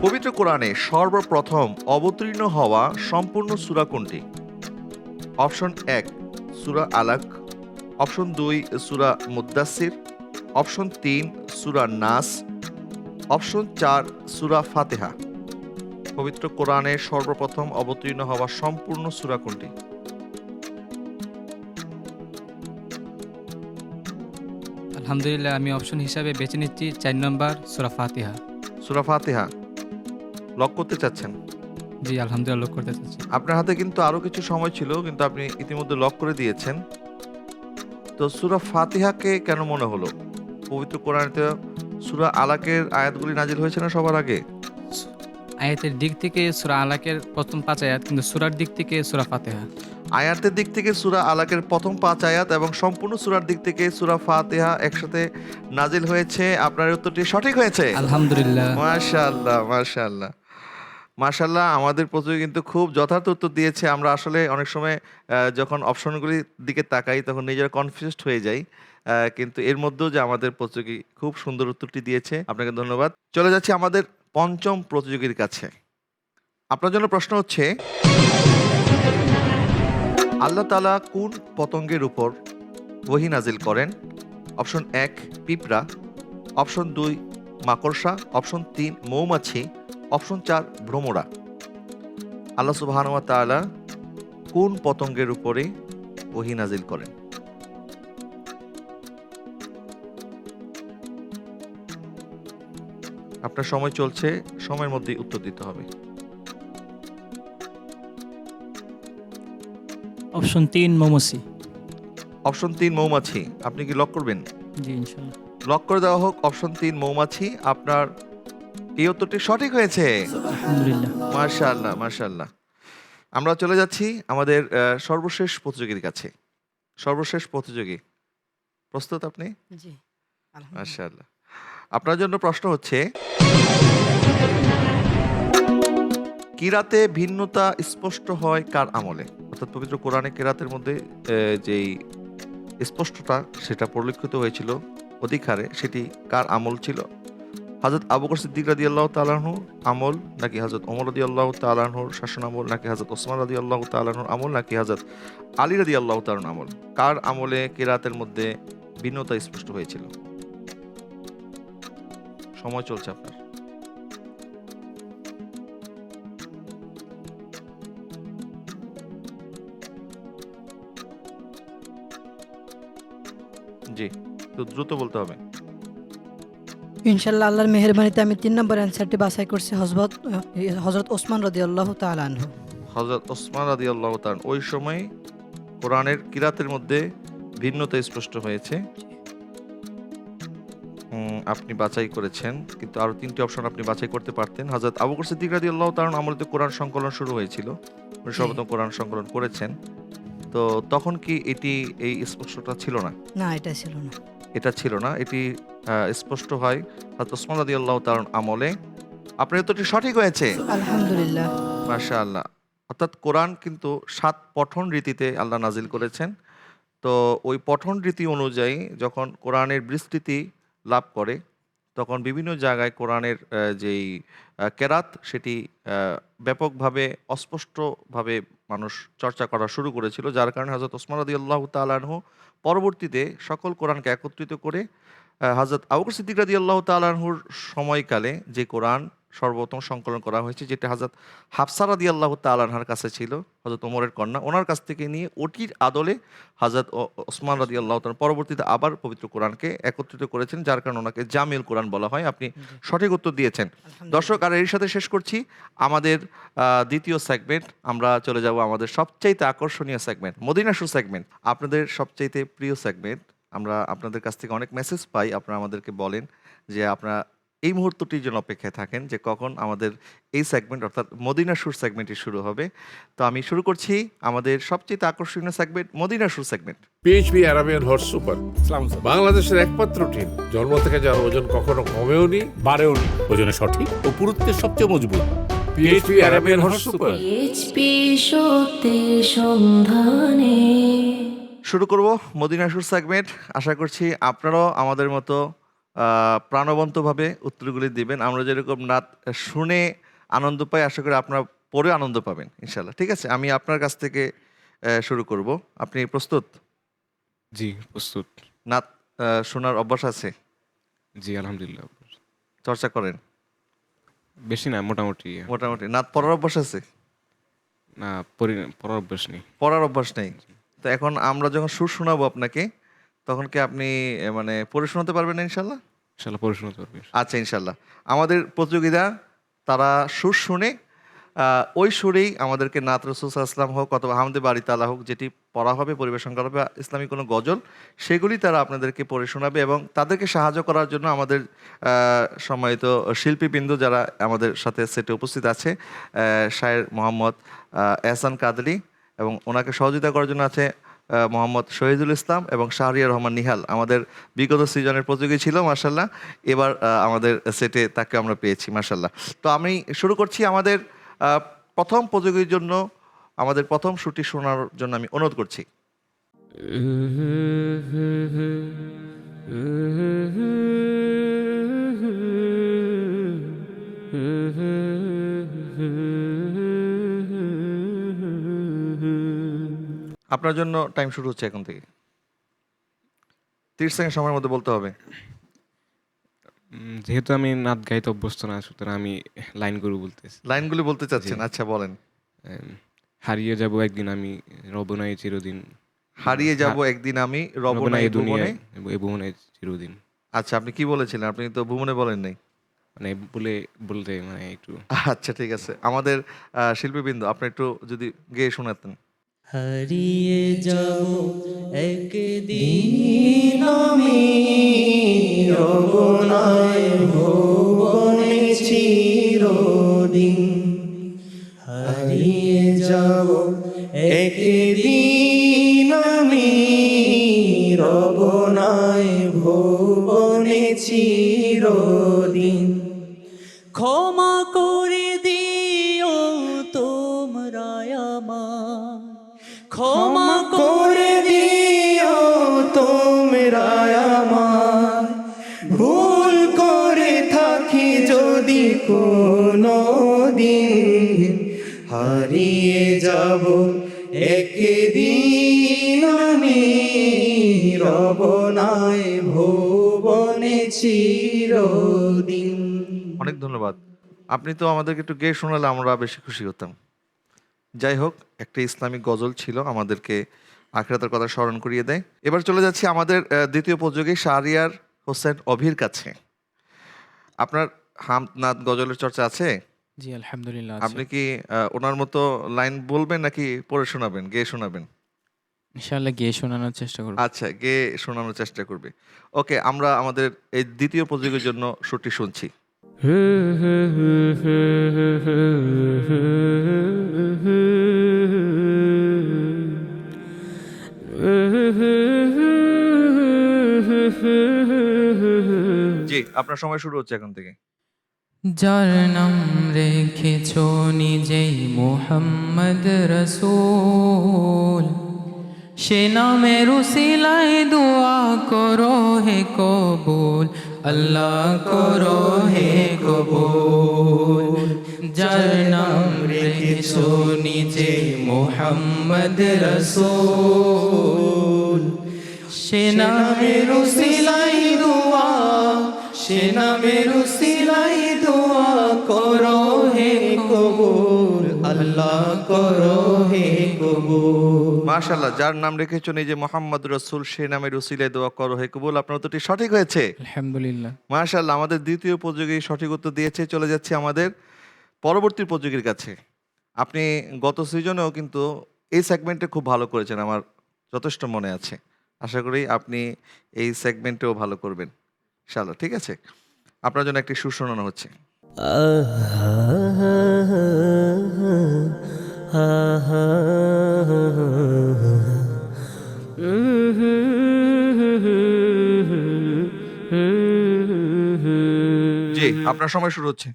পবিত্র কোরআনে সর্বপ্রথম অবতীর্ণ হওয়া সম্পূর্ণ সূরা কোনটি? অপশন 1 সূরা আলাক, অপশন 2 সূরা মুদ্দাসির, অপশন 3 সূরা নাস, অপশন 4 সূরা ফাতিহা। পবিত্র কোরআনে সর্বপ্রথম অবতীর্ণ হওয়া সম্পূর্ণ সূরা কোনটি? আলহামদুলিল্লাহ, আমি অপশন হিসাবে বেছে নিচ্ছি 4 নম্বর সূরা ফাতিহা। সূরা ফাতিহা লক করতে চাচ্ছেন? জি আলহামদুলিল্লাহ, লক করতে চাচ্ছি। আপনার হাতে কিন্তু আরো কিছু সময় ছিল, কিন্তু আপনি ইতিমধ্যে লক করে দিয়েছেন। তো সূরা ফাতিহাকে কেন মনে হলো? পবিত্র কোরআনে তো সূরা আলাকের আয়াতগুলি নাজিল হয়েছে না সবার আগে? আয়াতের দিক থেকে সূরা আলাকের প্রথম 5 আয়াত, কিন্তু সূরার দিক থেকে সূরা ফাতিহা। আয়াতের দিক থেকে সূরা আলাকের প্রথম 5 আয়াত এবং সম্পূর্ণ সূরার দিক থেকে সূরা ফাতিহা একসাথে নাজিল হয়েছে। আপনার উত্তরটি সঠিক হয়েছে। আলহামদুলিল্লাহ। মাশাআল্লাহ, মাশাআল্লাহ, মাশাআল্লাহ। আমাদের প্রতিযোগী কিন্তু খুব যথার্থ উত্তর দিয়েছে। আমরা আসলে অনেক সময় যখন অপশনগুলির দিকে তাকাই তখন নিজেরা কনফিউজড হয়ে যাই, কিন্তু এর মধ্যেও যে আমাদের প্রতিযোগী খুব সুন্দর উত্তরটি দিয়েছে, আপনাকে ধন্যবাদ। চলে যাচ্ছি আমাদের পঞ্চম প্রতিযোগীর কাছে। আপনার জন্য প্রশ্ন হচ্ছে, আল্লাহ তাআলা কোন পতঙ্গের উপর ওহী নাজিল করেন? অপশন 1 পিঁপড়া, অপশন 2 মাকড়সা, অপশন 3 মৌমাছি, অপশন 4 ভ্রমরা। আল্লাহ সুবহানাহু ওয়া তাআলা কোন পতঙ্গের উপরে ওহী নাজিল করেন? আপনার সময় চলছে, সময়ের মধ্যেই উত্তর দিতে হবে। অপশন 3 মৌমাছি। অপশন 3 মৌমাছি। আপনি কি লক করবেন? জি ইনশাআল্লাহ। লক করে দেওয়া হোক অপশন 3 মৌমাছি। আপনার এই উত্তরটি সঠিক হয়েছে। আলহামদুলিল্লাহ। মাশাআল্লাহ, মাশাআল্লাহ। আমরা চলে যাচ্ছি আমাদের সর্বশেষ প্রতিযোগীর কাছে। সর্বশেষ প্রতিযোগী, প্রস্তুত আপনি? জি মাশাআল্লাহ। আপনার জন্য প্রশ্ন হচ্ছে, কিরাতে ভিন্নতা স্পষ্ট হয় কার আমলে? অর্থাৎ পবিত্র কোরআনে কিরাতের মধ্যে যেই স্পষ্টতা সেটা পরিলক্ষিত হয়েছিল অধিক হারে, সেটি কার আমল ছিল? হযরত আবু বকর সিদ্দিক রাদিয়াল্লাহু তাআলা আনহুর আমল, নাকি হযরত ওমর রাদিয়াল্লাহু তাআলা আনহুর শাসন আমল, নাকি হযরত ওসমান রাদিয়াল্লাহু তাআলা আনহুর আমল, নাকি হযরত আলী রাদিয়াল্লাহু তাআলা আনহুর আমল? কার আমলে কিরাতের মধ্যে ভিন্নতা স্পষ্ট হয়েছিল? সময় চলছে আপনার। জি, তো দ্রুত বলতে হবে। ইনশাআল্লাহ, আল্লাহর মেহেরবানিতে আমি 3 নম্বর অ্যানসারটি বাছাই করছি, হযরত ওসমান রাদিয়াল্লাহু তাআলা আনহু। হযরত ওসমান রাদিয়াল্লাহু তাআলা। ওই সময় কোরআনের কিরাতের মধ্যে ভিন্নতা স্পষ্ট হয়েছে। আপনি বাছাই করেছেন, কিন্তু আরো 3টি অপশন আপনি বাছাই করতে পারতেন। হযরত আবু বকর সিদ্দিক রাদিয়াল্লাহু তাআলা আমলে কোরআন সংকলন শুরু হয়েছিল, উনি সর্বপ্রথম কোরআন সংকলন করেছেন। তো তখন কি এটি এই স্পষ্টতা ছিল না? না, এটা ছিল না। এটা ছিল না, এটি স্পষ্ট হয় হযরত ওসমান রাদিয়াল্লাহু তাআলা আমলে। আপনার উত্তরটি সঠিক হয়েছে। আলহামদুলিল্লাহ। মাশাআল্লাহ। অর্থাৎ কোরআন কিন্তু 7 পঠন রীতিতে আল্লাহ নাজিল করেছেন। তো ওই পঠন রীতি অনুযায়ী যখন কোরআনের বিস্তৃতি লাভ করে, তখন বিভিন্ন জায়গায় কোরআনের যেই কেরাত সেটি ব্যাপকভাবে অস্পষ্টভাবে মানুষ চর্চা করা শুরু করেছিল, যার কারণে হযরত ওসমান রাদিয়াল্লাহু তাআলা আনহু পরবর্তীতে সকল কোরআনকে একত্রিত করে হযরত আবু বকর সিদ্দিক রাদিয়াল্লাহু তাআলা আনহুর সময়কালে যে কোরআন সর্বপ্রথম সংকলন করা হয়েছে, যেটা হযরত হাফসা রাদিয়াল্লাহু তাআলা আনহার কাছে ছিল, হযরত ওমরের কন্যা, ওনার কাছ থেকে নিয়ে ওটির আদলে হযরত ওসমান রাদিয়াল্লাহু তাআলা পরবর্তীতে আবার পবিত্র কোরআনকে একত্রিত করেছেন, যার কারণে ওনাকে জামিউল কোরআন বলা হয়। আপনি সঠিক উত্তর দিয়েছেন। দর্শক, আর এর সাথে শেষ করছি আমাদের দ্বিতীয় সেগমেন্ট। আমরা চলে যাব আমাদের সবচাইতে আকর্ষণীয় সেগমেন্ট, মদিনা শো সেগমেন্ট। আপনাদের সবচাইতে প্রিয় সেগমেন্ট। আমরা আপনাদের কাছ থেকে অনেক মেসেজ পাই, আপনারা আমাদেরকে বলেন যে আপনারা এই মুহূর্তটির জন্য অপেক্ষায় থাকেন যে কখন আমাদের এই সেগমেন্ট অর্থাৎ মদিনা সুর সেগমেন্টটি শুরু হবে। তো আমি শুরু করছি আমাদের সবচেয়ে আকর্ষণীয় সেগমেন্ট মদিনা সুর segment. PHP Arabian horse super বাংলাদেশের একমাত্র টিম জন্ম থেকে যার ওজন কখনো কমেওনি বাড়েওনি, ওজনে সঠিক ও পুরুত্বের সবচেয়ে মজবুত। PHP Arabian horse super. PHP সত্যের সন্ধানে। শুরু করব মদিনা সুর সেগমেন্ট। আশা করছি আপনারাও আমাদের মতো প্রাণবন্তভাবে উত্তরগুলি দিবেন। আমরা যেরকম নাত শুনে আনন্দ পাই, আশা করি আপনারা পড়ে আনন্দ পাবেন ইনশাল্লাহ। ঠিক আছে, আমি আপনার কাছ থেকে শুরু করব। আপনি প্রস্তুত? জি প্রস্তুত। নাত শোনার অভ্যাস আছে? জি আলহামদুলিল্লাহ। চর্চা করেন? বেশি না, মোটামুটি। মোটামুটি। নাত পড়ার অভ্যাস আছে? না, পড়ার অভ্যাস নেই। পড়ার অভ্যাস নেই। তো এখন আমরা যখন সুর শোনাবো আপনাকে, তখন কি আপনি মানে পড়ে শোনাতে পারবেন না ইনশাল্লাহ? ইনশাল্লাহ পড়ে শোনাতে পারবে। আচ্ছা ইনশাল্লাহ। আমাদের প্রতিযোগীরা তারা সুর শুনে ওই সুরেই আমাদেরকে নাত রাসূল সাল্লাল্লাহু আলাইহি ওয়াসাল্লাম হোক অথবা হামদে বাড়ি তালা হোক, যেটি পড়া হবে, পরিবেশন করা হবে, ইসলামী কোনো গজল, সেগুলি তারা আপনাদেরকে পড়ে শোনাবে। এবং তাদেরকে সাহায্য করার জন্য আমাদের সম্মানিত শিল্পীবৃন্দ যারা আমাদের সাথে সেটে উপস্থিত আছে, শায়ের মোহাম্মদ এহসান কাদরি, এবং ওনাকে সহযোগিতা করার জন্য আছে মোহাম্মদ শহীদুল ইসলাম এবং শাহরিয়ার রহমান নিহাল। আমাদের বিগত সিজনের প্রতিযোগী ছিল মার্শাল্লাহ, এবার আমাদের সেটে তাকে আমরা পেয়েছি মার্শাল্লাহ। তো আমি শুরু করছি আমাদের প্রথম প্রতিযোগীর জন্য। আমাদের প্রথম সুরটি শোনার জন্য আমি অনুরোধ করছি। আপনার জন্য টাইম শুরু হচ্ছে এখন থেকে। 30 সেকেন্ড সময়ের মধ্যে বলতে হবে। যেহেতু আমি নাত গাইতে অভ্যস্ত না, সুতরাং আমি লাইনগুলো বলতেছি। লাইনগুলি বলতে চাচ্ছেন? আচ্ছা বলেন। হারিয়ে যাব একদিন আমি, রব নাই চিরদিন। হারিয়ে যাব একদিন আমি, রব নাই এই ভুবনে। এই ভুবনে চিরদিন। আচ্ছা, আপনি কি বলেছিলেন? আপনি তো ভুবনে বলেন নাই। মানে বলতে মানে একটু। আচ্ছা ঠিক আছে। আমাদের শিল্পীবৃন্দ, আপনি একটু যদি গেয়ে শোনাতেন। হারিয়ে যাব একদিন আমি, রব নাই ভুবনে চিরদিন। হারিয়ে যাব একদিন আমি, রব নাই ভুবনে চিরদিন। ক্ষমা করে দিও তোমরা আমায়, ক্ষমা করে দিও তোমরা আমায়, ভুল করে থাকি যদি কোনো দিন। হারিয়ে যাব একদিন আমি, রব নাই ভুবনে চিরদিন। অনেক ধন্যবাদ। আপনি তো আমাদেরকে একটু গেয়ে শোনালে আমরা বেশি খুশি হতাম। যাই হোক, একটা ইসলামিক গজল ছিল, আমাদেরকে আখিরাতের কথা স্মরণ করিয়ে দেয়। এবার চলে যাচ্ছি আমাদের দ্বিতীয় প্রতিযোগী শাহরিয়ার হোসেন অভির কাছে। আপনার হামদ নাত গজলের চর্চা আছে? জি আলহামদুলিল্লাহ। আপনি কি ওনার মতো লাইন বলবেন নাকি পড়ে শোনাবেন, গেয়ে শোনাবেন? ইনশাআল্লাহ গিয়ে শোনানোর চেষ্টা করব। আচ্ছা, গেয়ে শোনানোর চেষ্টা করবে। ওকে, আমরা আমাদের এই দ্বিতীয় প্রতিযোগীর জন্য সুরটি শুনছি। জি, আপনার সময় শুরু হচ্ছে এখন থেকে। যার নাম রেখেছ নিজেই মুহাম্মদ রসূল, সে নামের উসিলায় দোয়া করো হে কবুল, আল্লাহ করো হে কবুল। যার নাম রেখেছ নিজেই মুহাম্মদ রসূল, সে নামের উসিলায় দোয়া, সে নামের উসিলায় দোয়া করো হে কবুল, আল্লাহ করো হে কবুল। মাশাআল্লাহ, যার নাম রেখেছো নিজে মোহাম্মদ রসুল, সে নামের উসিলায় দোয়া করো হে কবুল। আপনার উত্তরটি সঠিক হয়েছে আলহামদুলিল্লাহ। মাশাআল্লাহ। আমাদের দ্বিতীয় প্রতিযোগী সঠিক উত্তর দিয়েছে। চলে যাচ্ছে আমাদের পরবর্তী প্রতিযোগীর কাছে। আপনি গত সিজনেও কিন্তু এই সেগমেন্টে খুব ভালো করেছেন, আমার যথেষ্ট মনে আছে। আশা করি আপনি এই সেগমেন্টেও ভালো করবেন ইনশাআল্লাহ। ঠিক আছে, আপনার জন্য একটি সুর শোনানো হচ্ছে। জি, আপনার সময় শুরু হচ্ছে।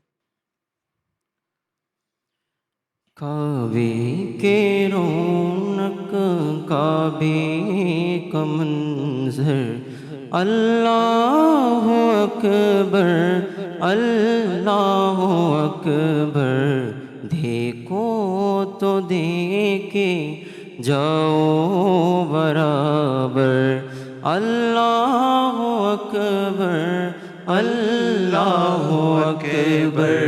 काबे के रौनक काबे का मंजर अल्लाह अकबर अल्लाह अकबर देखो तो देखे जाओ बराबर अल्लाह अकबर अल्लाह अकबर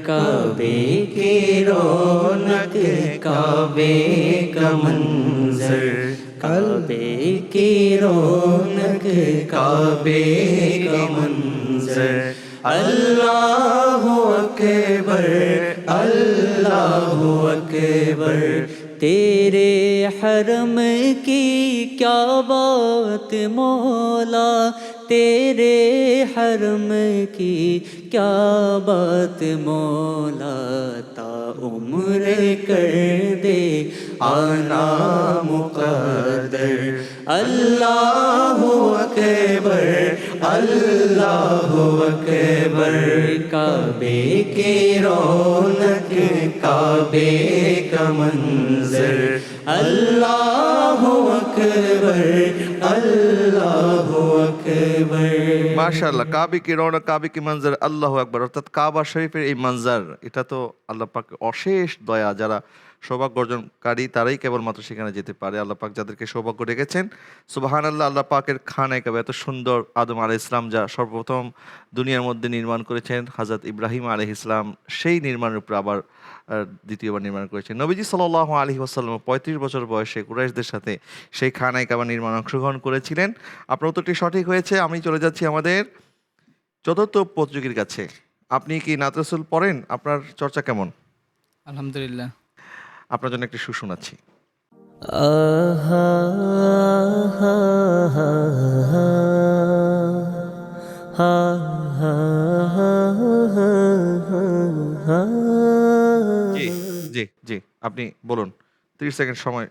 काबे के रौनक काबे का मंजर काबे की रौनक काबे का मंजर अल्लाह अकबर अल्लाह अकबर तेरे हरम की क्या बात मौला तेरे हरम की क्या बात मौला ता उम्र कर दे आना मुक़द्दर अल्लाह अकबर अल्लाह अकबर काबे के रौनक काबे का मंजर अल्लाह अकबर अल्लाह अकबर মাশাআল্লাহ, কাবি কি রওনক কাবি কি মঞ্জার, আল্লাহু আকবার। অর্থাৎ কাবা শরীফের এই মঞ্জার, এটা তো আল্লাহ পাক অশেষ দয়া। যারা সৌভাগ্য অর্জনকারী তারাই কেবলমাত্র সেখানে যেতে পারে। আল্লাহ পাক যাদেরকে সৌভাগ্য রেখেছেন, সুবহানাল্লাহ। আল্লাহ পাকের খানায় কাবা, এত সুন্দর। আদম আলাইহিস সালাম যা সর্বপ্রথম দুনিয়ার মধ্যে নির্মাণ করেছেন, হযরত ইব্রাহিম আলাইহিস সালাম সেই নির্মাণের উপর আবার দ্বিতীয়বার নির্মাণ করেছেন। নবীজি সাল্লাল্লাহু আলাইহি ওয়াসাল্লাম ৩৫ বছর বয়সে কুরাইশদের সাথে সেই খানায় কাবা নির্মাণ অংশগ্রহণ করেছিলেন। আপনার উত্তরটি সঠিক হয়েছে। আমি চলে যাচ্ছি আমাদের চতুর্থ প্রতিযোগীর কাছে। আপনি কি নাত রাসূল পড়েন? আপনার চর্চা কেমন? আলহামদুলিল্লাহ। আপনার জন্য একটি সুর শোনাচ্ছি। জি জি জি, আপনি বলুন। 30 সেকেন্ড সময়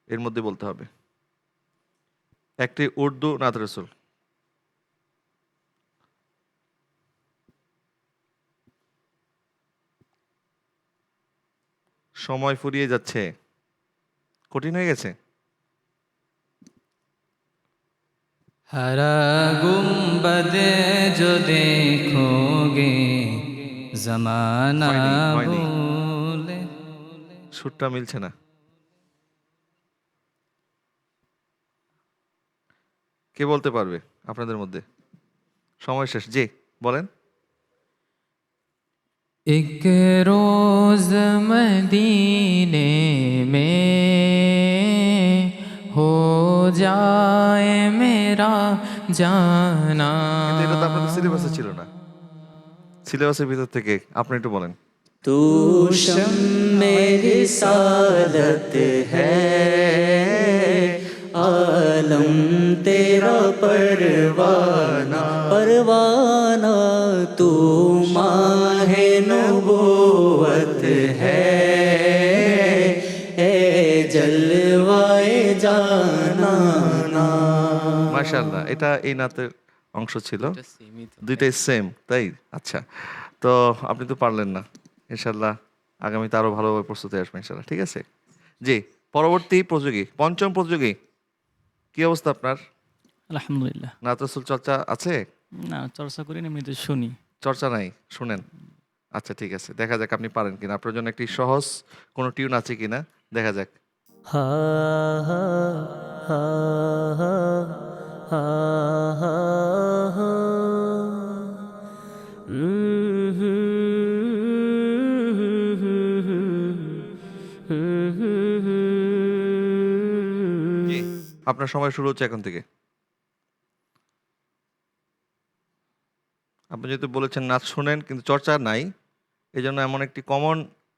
এর মধ্যে বলতে হবে। একটি উর্দু নাত রাসূল। সময় ফুরিয়ে যাচ্ছে, কঠিন হয়ে গেছে। हरा गुम्बद जो देखोगे जमाना হয়নি। भूले সুরটা মিলছে না। কে বলতে পারবে আপনাদের মধ্যে? সময় শেষ। জি বলেন। एक रोज मदीने में हो जाए मेरा जाना কিন্তু এটা তো আপনাদের সিলেবাসে ছিল না। সিলেবাসের ভিতর থেকে আপনি একটু বলেন। तू शम्मे रिसालत है आलम तेरा परवाना परवाना तू माहे नबूवत है ए जलवाए जाना ना মাশাআল্লাহ, এটা এই নাতের অংশ ছিল। দুইটাই সেম, তাই? আচ্ছা, তো আপনি তো পারলেন না। ইনশাআল্লাহ আগামীতে আরো ভালোভাবে প্রস্তুতি আসবে ইনশাআল্লাহ। ঠিক আছে। জি, পরবর্তী প্রতিযোগী, পঞ্চম প্রতিযোগী, কি অবস্থা আপনার? আলহামদুলিল্লাহ। নাত রাসূল চর্চা আছে? না, চর্চা করি না, এমনিতে শুনি। চর্চা নাই, শুনেন। আচ্ছা ঠিক আছে, দেখা যাক আপনি পারেন কিনা। আপনার জন্য একটি সহজ কোনো টিউন আছে কিনা দেখা যাক। हा हा हा हा हा हा हा জি, আপনার সময় শুরু হচ্ছে এখন থেকে। আপনি যেহেতু বলেছেন নাচ শুনেন কিন্তু চর্চা নাই, এই জন্য এমন একটি কমন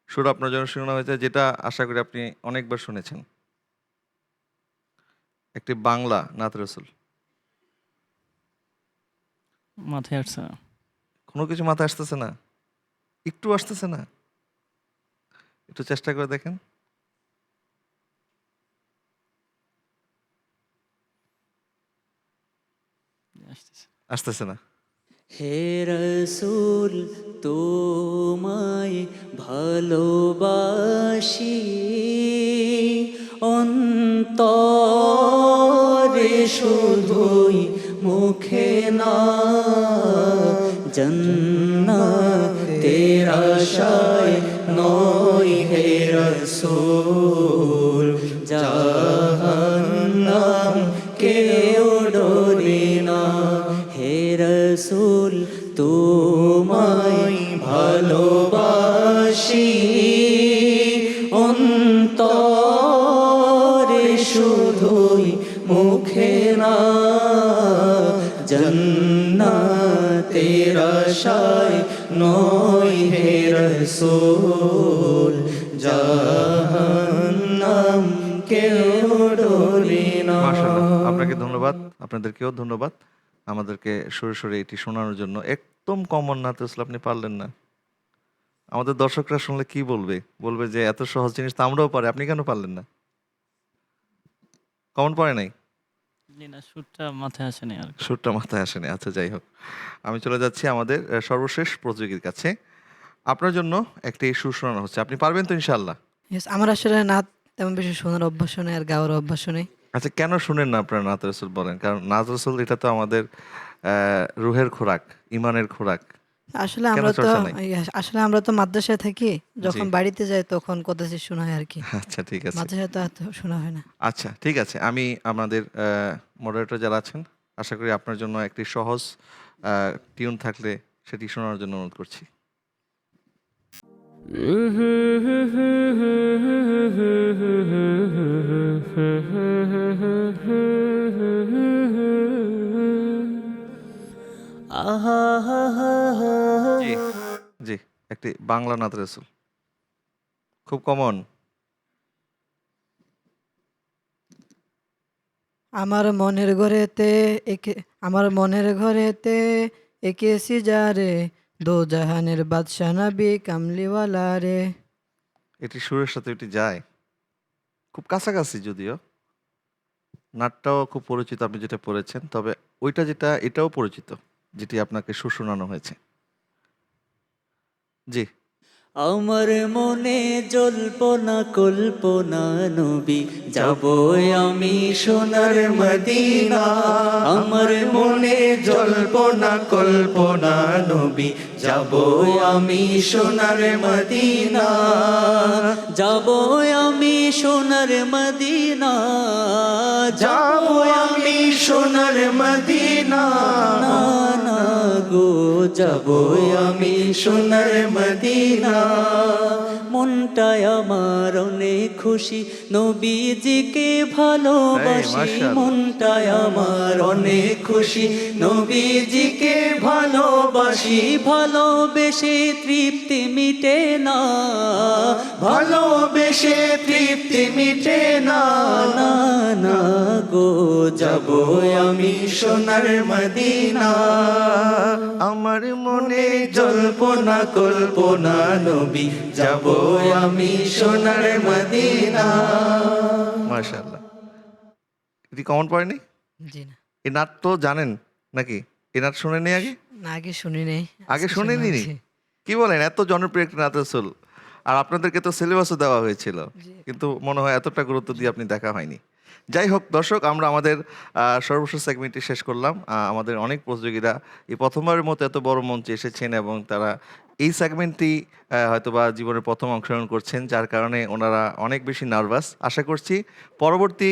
সুর আপনার জন্য শোনা হয়েছে যেটা আশা করি আপনি অনেকবার শুনেছেন। একটি বাংলা নাত রাসূল। মাথায় আসছে না। কোনো কিছু মাথায় আসতেছে না? একটু আসতেছে না? একটু চেষ্টা করে দেখেন। আসতেছে। আসতেছে না। হে রসুল তোমায় ভালোবাসি অন্তরে শুধুই মুখে না জান্নাতের আশায় নয় হে রসুল জাহান্নাম কেউ ডরে না হে রসুল তোমায় ভালোবাসি অন্তরে শুধুই মুখে না জান্নাতের আশায় নয় হে রসুল জাহান্নাম কেউ ডরে না। মাশাআল্লাহ, আপনাকে ধন্যবাদ, আপনাদেরকেও ধন্যবাদ আমাদেরকে সুরে সুরে এটি শোনানোর জন্য। একদম কমন নাত রসুল আপনি পারলেন না। আমাদের দর্শকরা শুনলে কি বলবে? বলবে যে এত সহজ জিনিস তো আমরাও পারি, আপনি কেন পারলেন না? কমন পড়ে নাই? জি না, সুরটা মাথায় আসেনি আর কি। সুরটা মাথায় আসেনি। আচ্ছা, যাই হোক, আমি চলে যাচ্ছি আমাদের সর্বশেষ প্রতিযোগীর কাছে। আপনার জন্য একটি সুর শোনানো হচ্ছে, আপনি পারবেন তো ইনশাআল্লাহ? Yes, আমার আসলে নাচ তেমন বেশি শোনার অভ্যাস নেই আর গাওয়ার অভ্যাস নেই। আচ্ছা, কেন শুনেন না আপনার নাত রসুল বলেন? কারণ নাত রসুল এটা তো আমাদের রুহের খোরাক, ইমানের খোরাক। আসলে কেন আমরা তো চর্চা নাই? আসলে আমরা তো মাদ্রাসায় থাকি, যখন জি। বাড়িতে যাই তখন কথা শোনা হয় আর কি। আচ্ছা, ঠিক আছে। মাদ্রাসায় তো এত শোনা হয় না। আচ্ছা, ঠিক আছে। আমি আমাদের মডারেটর যারা আছেন, আশা করি আপনার জন্য একটি সহজ টিউন থাকলে সেটি শোনানোর জন্য অনুরোধ করছি। জি, জি, একটি বাংলা নাত রসুল, খুব কমন। আমার মনের ঘরেতে একে আমার মনের ঘরেতে এঁকেছি যারে দো জাহানের বাদশা নবী কামলিওয়ালা রে। এটি সুরের সাথে এটি যায়, খুব কাছাকাছি যদিও। নাটটাও খুব পরিচিত আপনি যেটা পড়েছেন, তবে ওইটা যেটা এটাও পরিচিত, যেটি আপনাকে সুর শোনানো হয়েছে। জি। আমার মনে জল্পনা কল্পনা নবী যাব আমি সোনার মদিনা আমার মনে জল্পনা কল্পনা নবী যাব আমি সোনার মদিনা যাব আমি সোনার মদিনা যাব আমি সোনার মদিনা না না গো যাব আমি সোনার মদিনা মনটায় আমার অনেক খুশি নবীজিকে ভালোবাসি মাশাআল্লাহ। মনটায় আমার অনেক খুশি নবীজিকে ভালোবাসি ভালোবেসে তৃপ্তি মিটে না ভালোবেসে তৃপ্তি মিটে না না না গো যাব আমি সোনার মদিনা আমার মনে জল্পনা কল্পনা নবী যাব আমি সোনার মদিনা মাশাআল্লাহ, এটি কমন পড়েনি? জি না, এই নাট তো জানেন নাকি? এই নাট শুনেনি আগে? না আগে শুনি নাই। আগে আজকে শুনেনি? শুনলাম, জি। কি বলেন, এত জনপ্রিয় একটা নাত রসুল, আর আপনাদেরকে তো সিলেবাসও দেওয়া হয়েছিল, কিন্তু মনে হয় এতটা গুরুত্ব দিয়ে আপনি দেখা হয়নি। যাই হোক দর্শক, আমরা আমাদের সর্বশেষ সেগমেন্টটি শেষ করলাম। আমাদের অনেক প্রতিযোগীরা এই প্রথমবারের মতো এত বড় মঞ্চে এসেছেন এবং তারা এই সেগমেন্টটি হয়তোবা জীবনের প্রথম অংশগ্রহণ করছেন, যার কারণে ওনারা অনেক বেশি নার্ভাস। আশা করছি পরবর্তী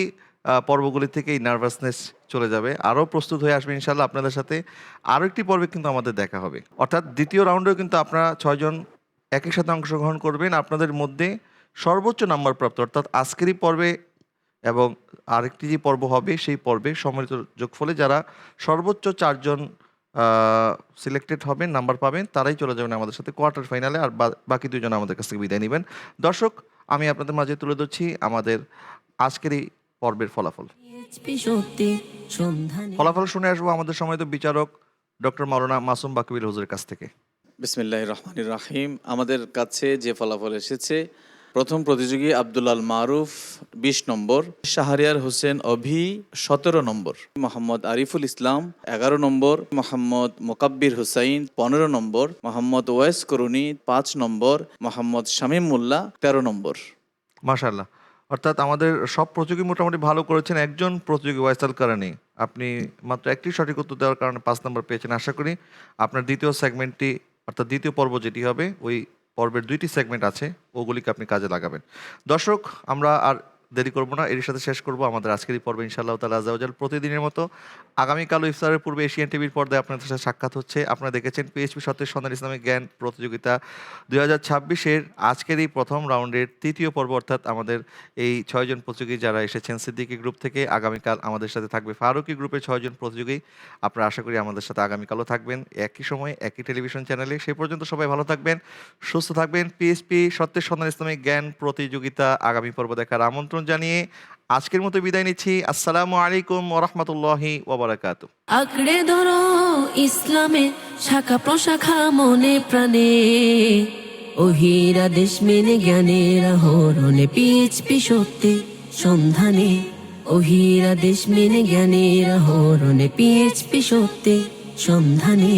পর্বগুলি থেকে এই নার্ভাসনেস চলে যাবে, আরও প্রস্তুত হয়ে আসবে ইনশাল্লাহ। আপনাদের সাথে আরও একটি পর্বে কিন্তু আমাদের দেখা হবে, অর্থাৎ দ্বিতীয় রাউন্ডেও কিন্তু আপনারা 6 জন একই সাথে অংশগ্রহণ করবেন। আপনাদের মধ্যে সর্বোচ্চ নাম্বার প্রাপ্ত, অর্থাৎ আজকেরই পর্বে এবং আরেকটি যে পর্ব হবে সেই পর্বে সম্মিলিত যোগফলে যারা সর্বোচ্চ 4 জন সিলেক্টেড হবেন, নাম্বার পাবেন, তারাই চলে যাবেন আমাদের সাথে কোয়ার্টার ফাইনালে, আর বাকি 2 জন আমাদের কাছ থেকে বিদায় নেবেন। দর্শক, আমি আপনাদের মাঝে তুলে ধরছি আমাদের আজকের এই পর্বের ফলাফল। ফলাফল শুনে আসবো আমাদের সম্মানিত বিচারক ডক্টর মাওলানা মাসুম বাকবিল হুজুরের কাছ থেকে। বিসমিল্লাহির রহমানির রাহিম। আমাদের কাছে যে ফলাফল এসেছে, প্রথম প্রতিযোগী আব্দুল আল মারুফ 20 নম্বর, শাহরিয়ার হোসেন অভি 17 নম্বর, মোহাম্মদ আরিফুল ইসলাম 11 নম্বর, মোহাম্মদ মোকাব্বির হুসাইন 15 নম্বর, মোহাম্মদ ওয়েস করুনি 5 নম্বর, মোহাম্মদ শামীম মোল্লা 13 নম্বর। মাশাআল্লাহ, অর্থাৎ আমাদের সব প্রতিযোগী মোটামুটি ভালো করেছেন। একজন প্রতিযোগী ওয়াইসাল কারানি, আপনি মাত্র একটি সঠিক উত্তর দেওয়ার কারণে 5 নম্বর পেয়েছেন। আশা করি আপনার দ্বিতীয় সেগমেন্টটি, অর্থাৎ দ্বিতীয় পর্ব যেটি হবে, ওই পর্বের 2টি সেগমেন্ট আছে, ওগুলিকে আপনি কাজে লাগাবেন। দর্শক, আমরা আর দেরি করব না, এর সাথে শেষ করব আমাদের আজকের এই পর্বে ইনশাআল্লাহ তাআলা আযজা ওয়া জাল। প্রতিদিনের মতো আগামীকালও ইফতারের পূর্বে এশিয়ান টিভির পর্দায় আপনাদের সাথে সাক্ষাৎ হচ্ছে। আপনারা দেখেছেন পিএইচপি সত্যের সন্ধান ইসলামিক জ্ঞান প্রতিযোগিতা 2026-এর আজকের এই প্রথম রাউন্ডের 3য় পর্ব, অর্থাৎ আমাদের এই 6 জন প্রতিযোগী যারা এসেছেন সিদ্দিকী গ্রুপ থেকে। আগামীকাল আমাদের সাথে থাকবে ফারুকী গ্রুপের 6 জন প্রতিযোগী। আপনারা আশা করি আমাদের সাথে আগামীকালও থাকবেন একই সময়ে একই টেলিভিশন চ্যানেলে। সেই পর্যন্ত সবাই ভালো থাকবেন, সুস্থ থাকবেন। পিএইচপি সত্যের সন্ধান ইসলামিক জ্ঞান প্রতিযোগিতা আগামী পর্ব দেখার আমন্ত্রণ জানিয়ে আজকের মতো বিদায় নিচ্ছি। আসসালামু আলাইকুম ওয়া রাহমাতুল্লাহি ওয়া বারাকাতুহু। আঁকড়ে ধরো ইসলামের শাখা প্রশাখা মনে প্রাণে, ওহিরা দেশ মেনে জ্ঞানের আহরণে পিএইচপি সত্যে সন্ধানে, ওহিরা দেশ মেনে জ্ঞানের আহরণে পিএইচপি সত্যে সন্ধানে।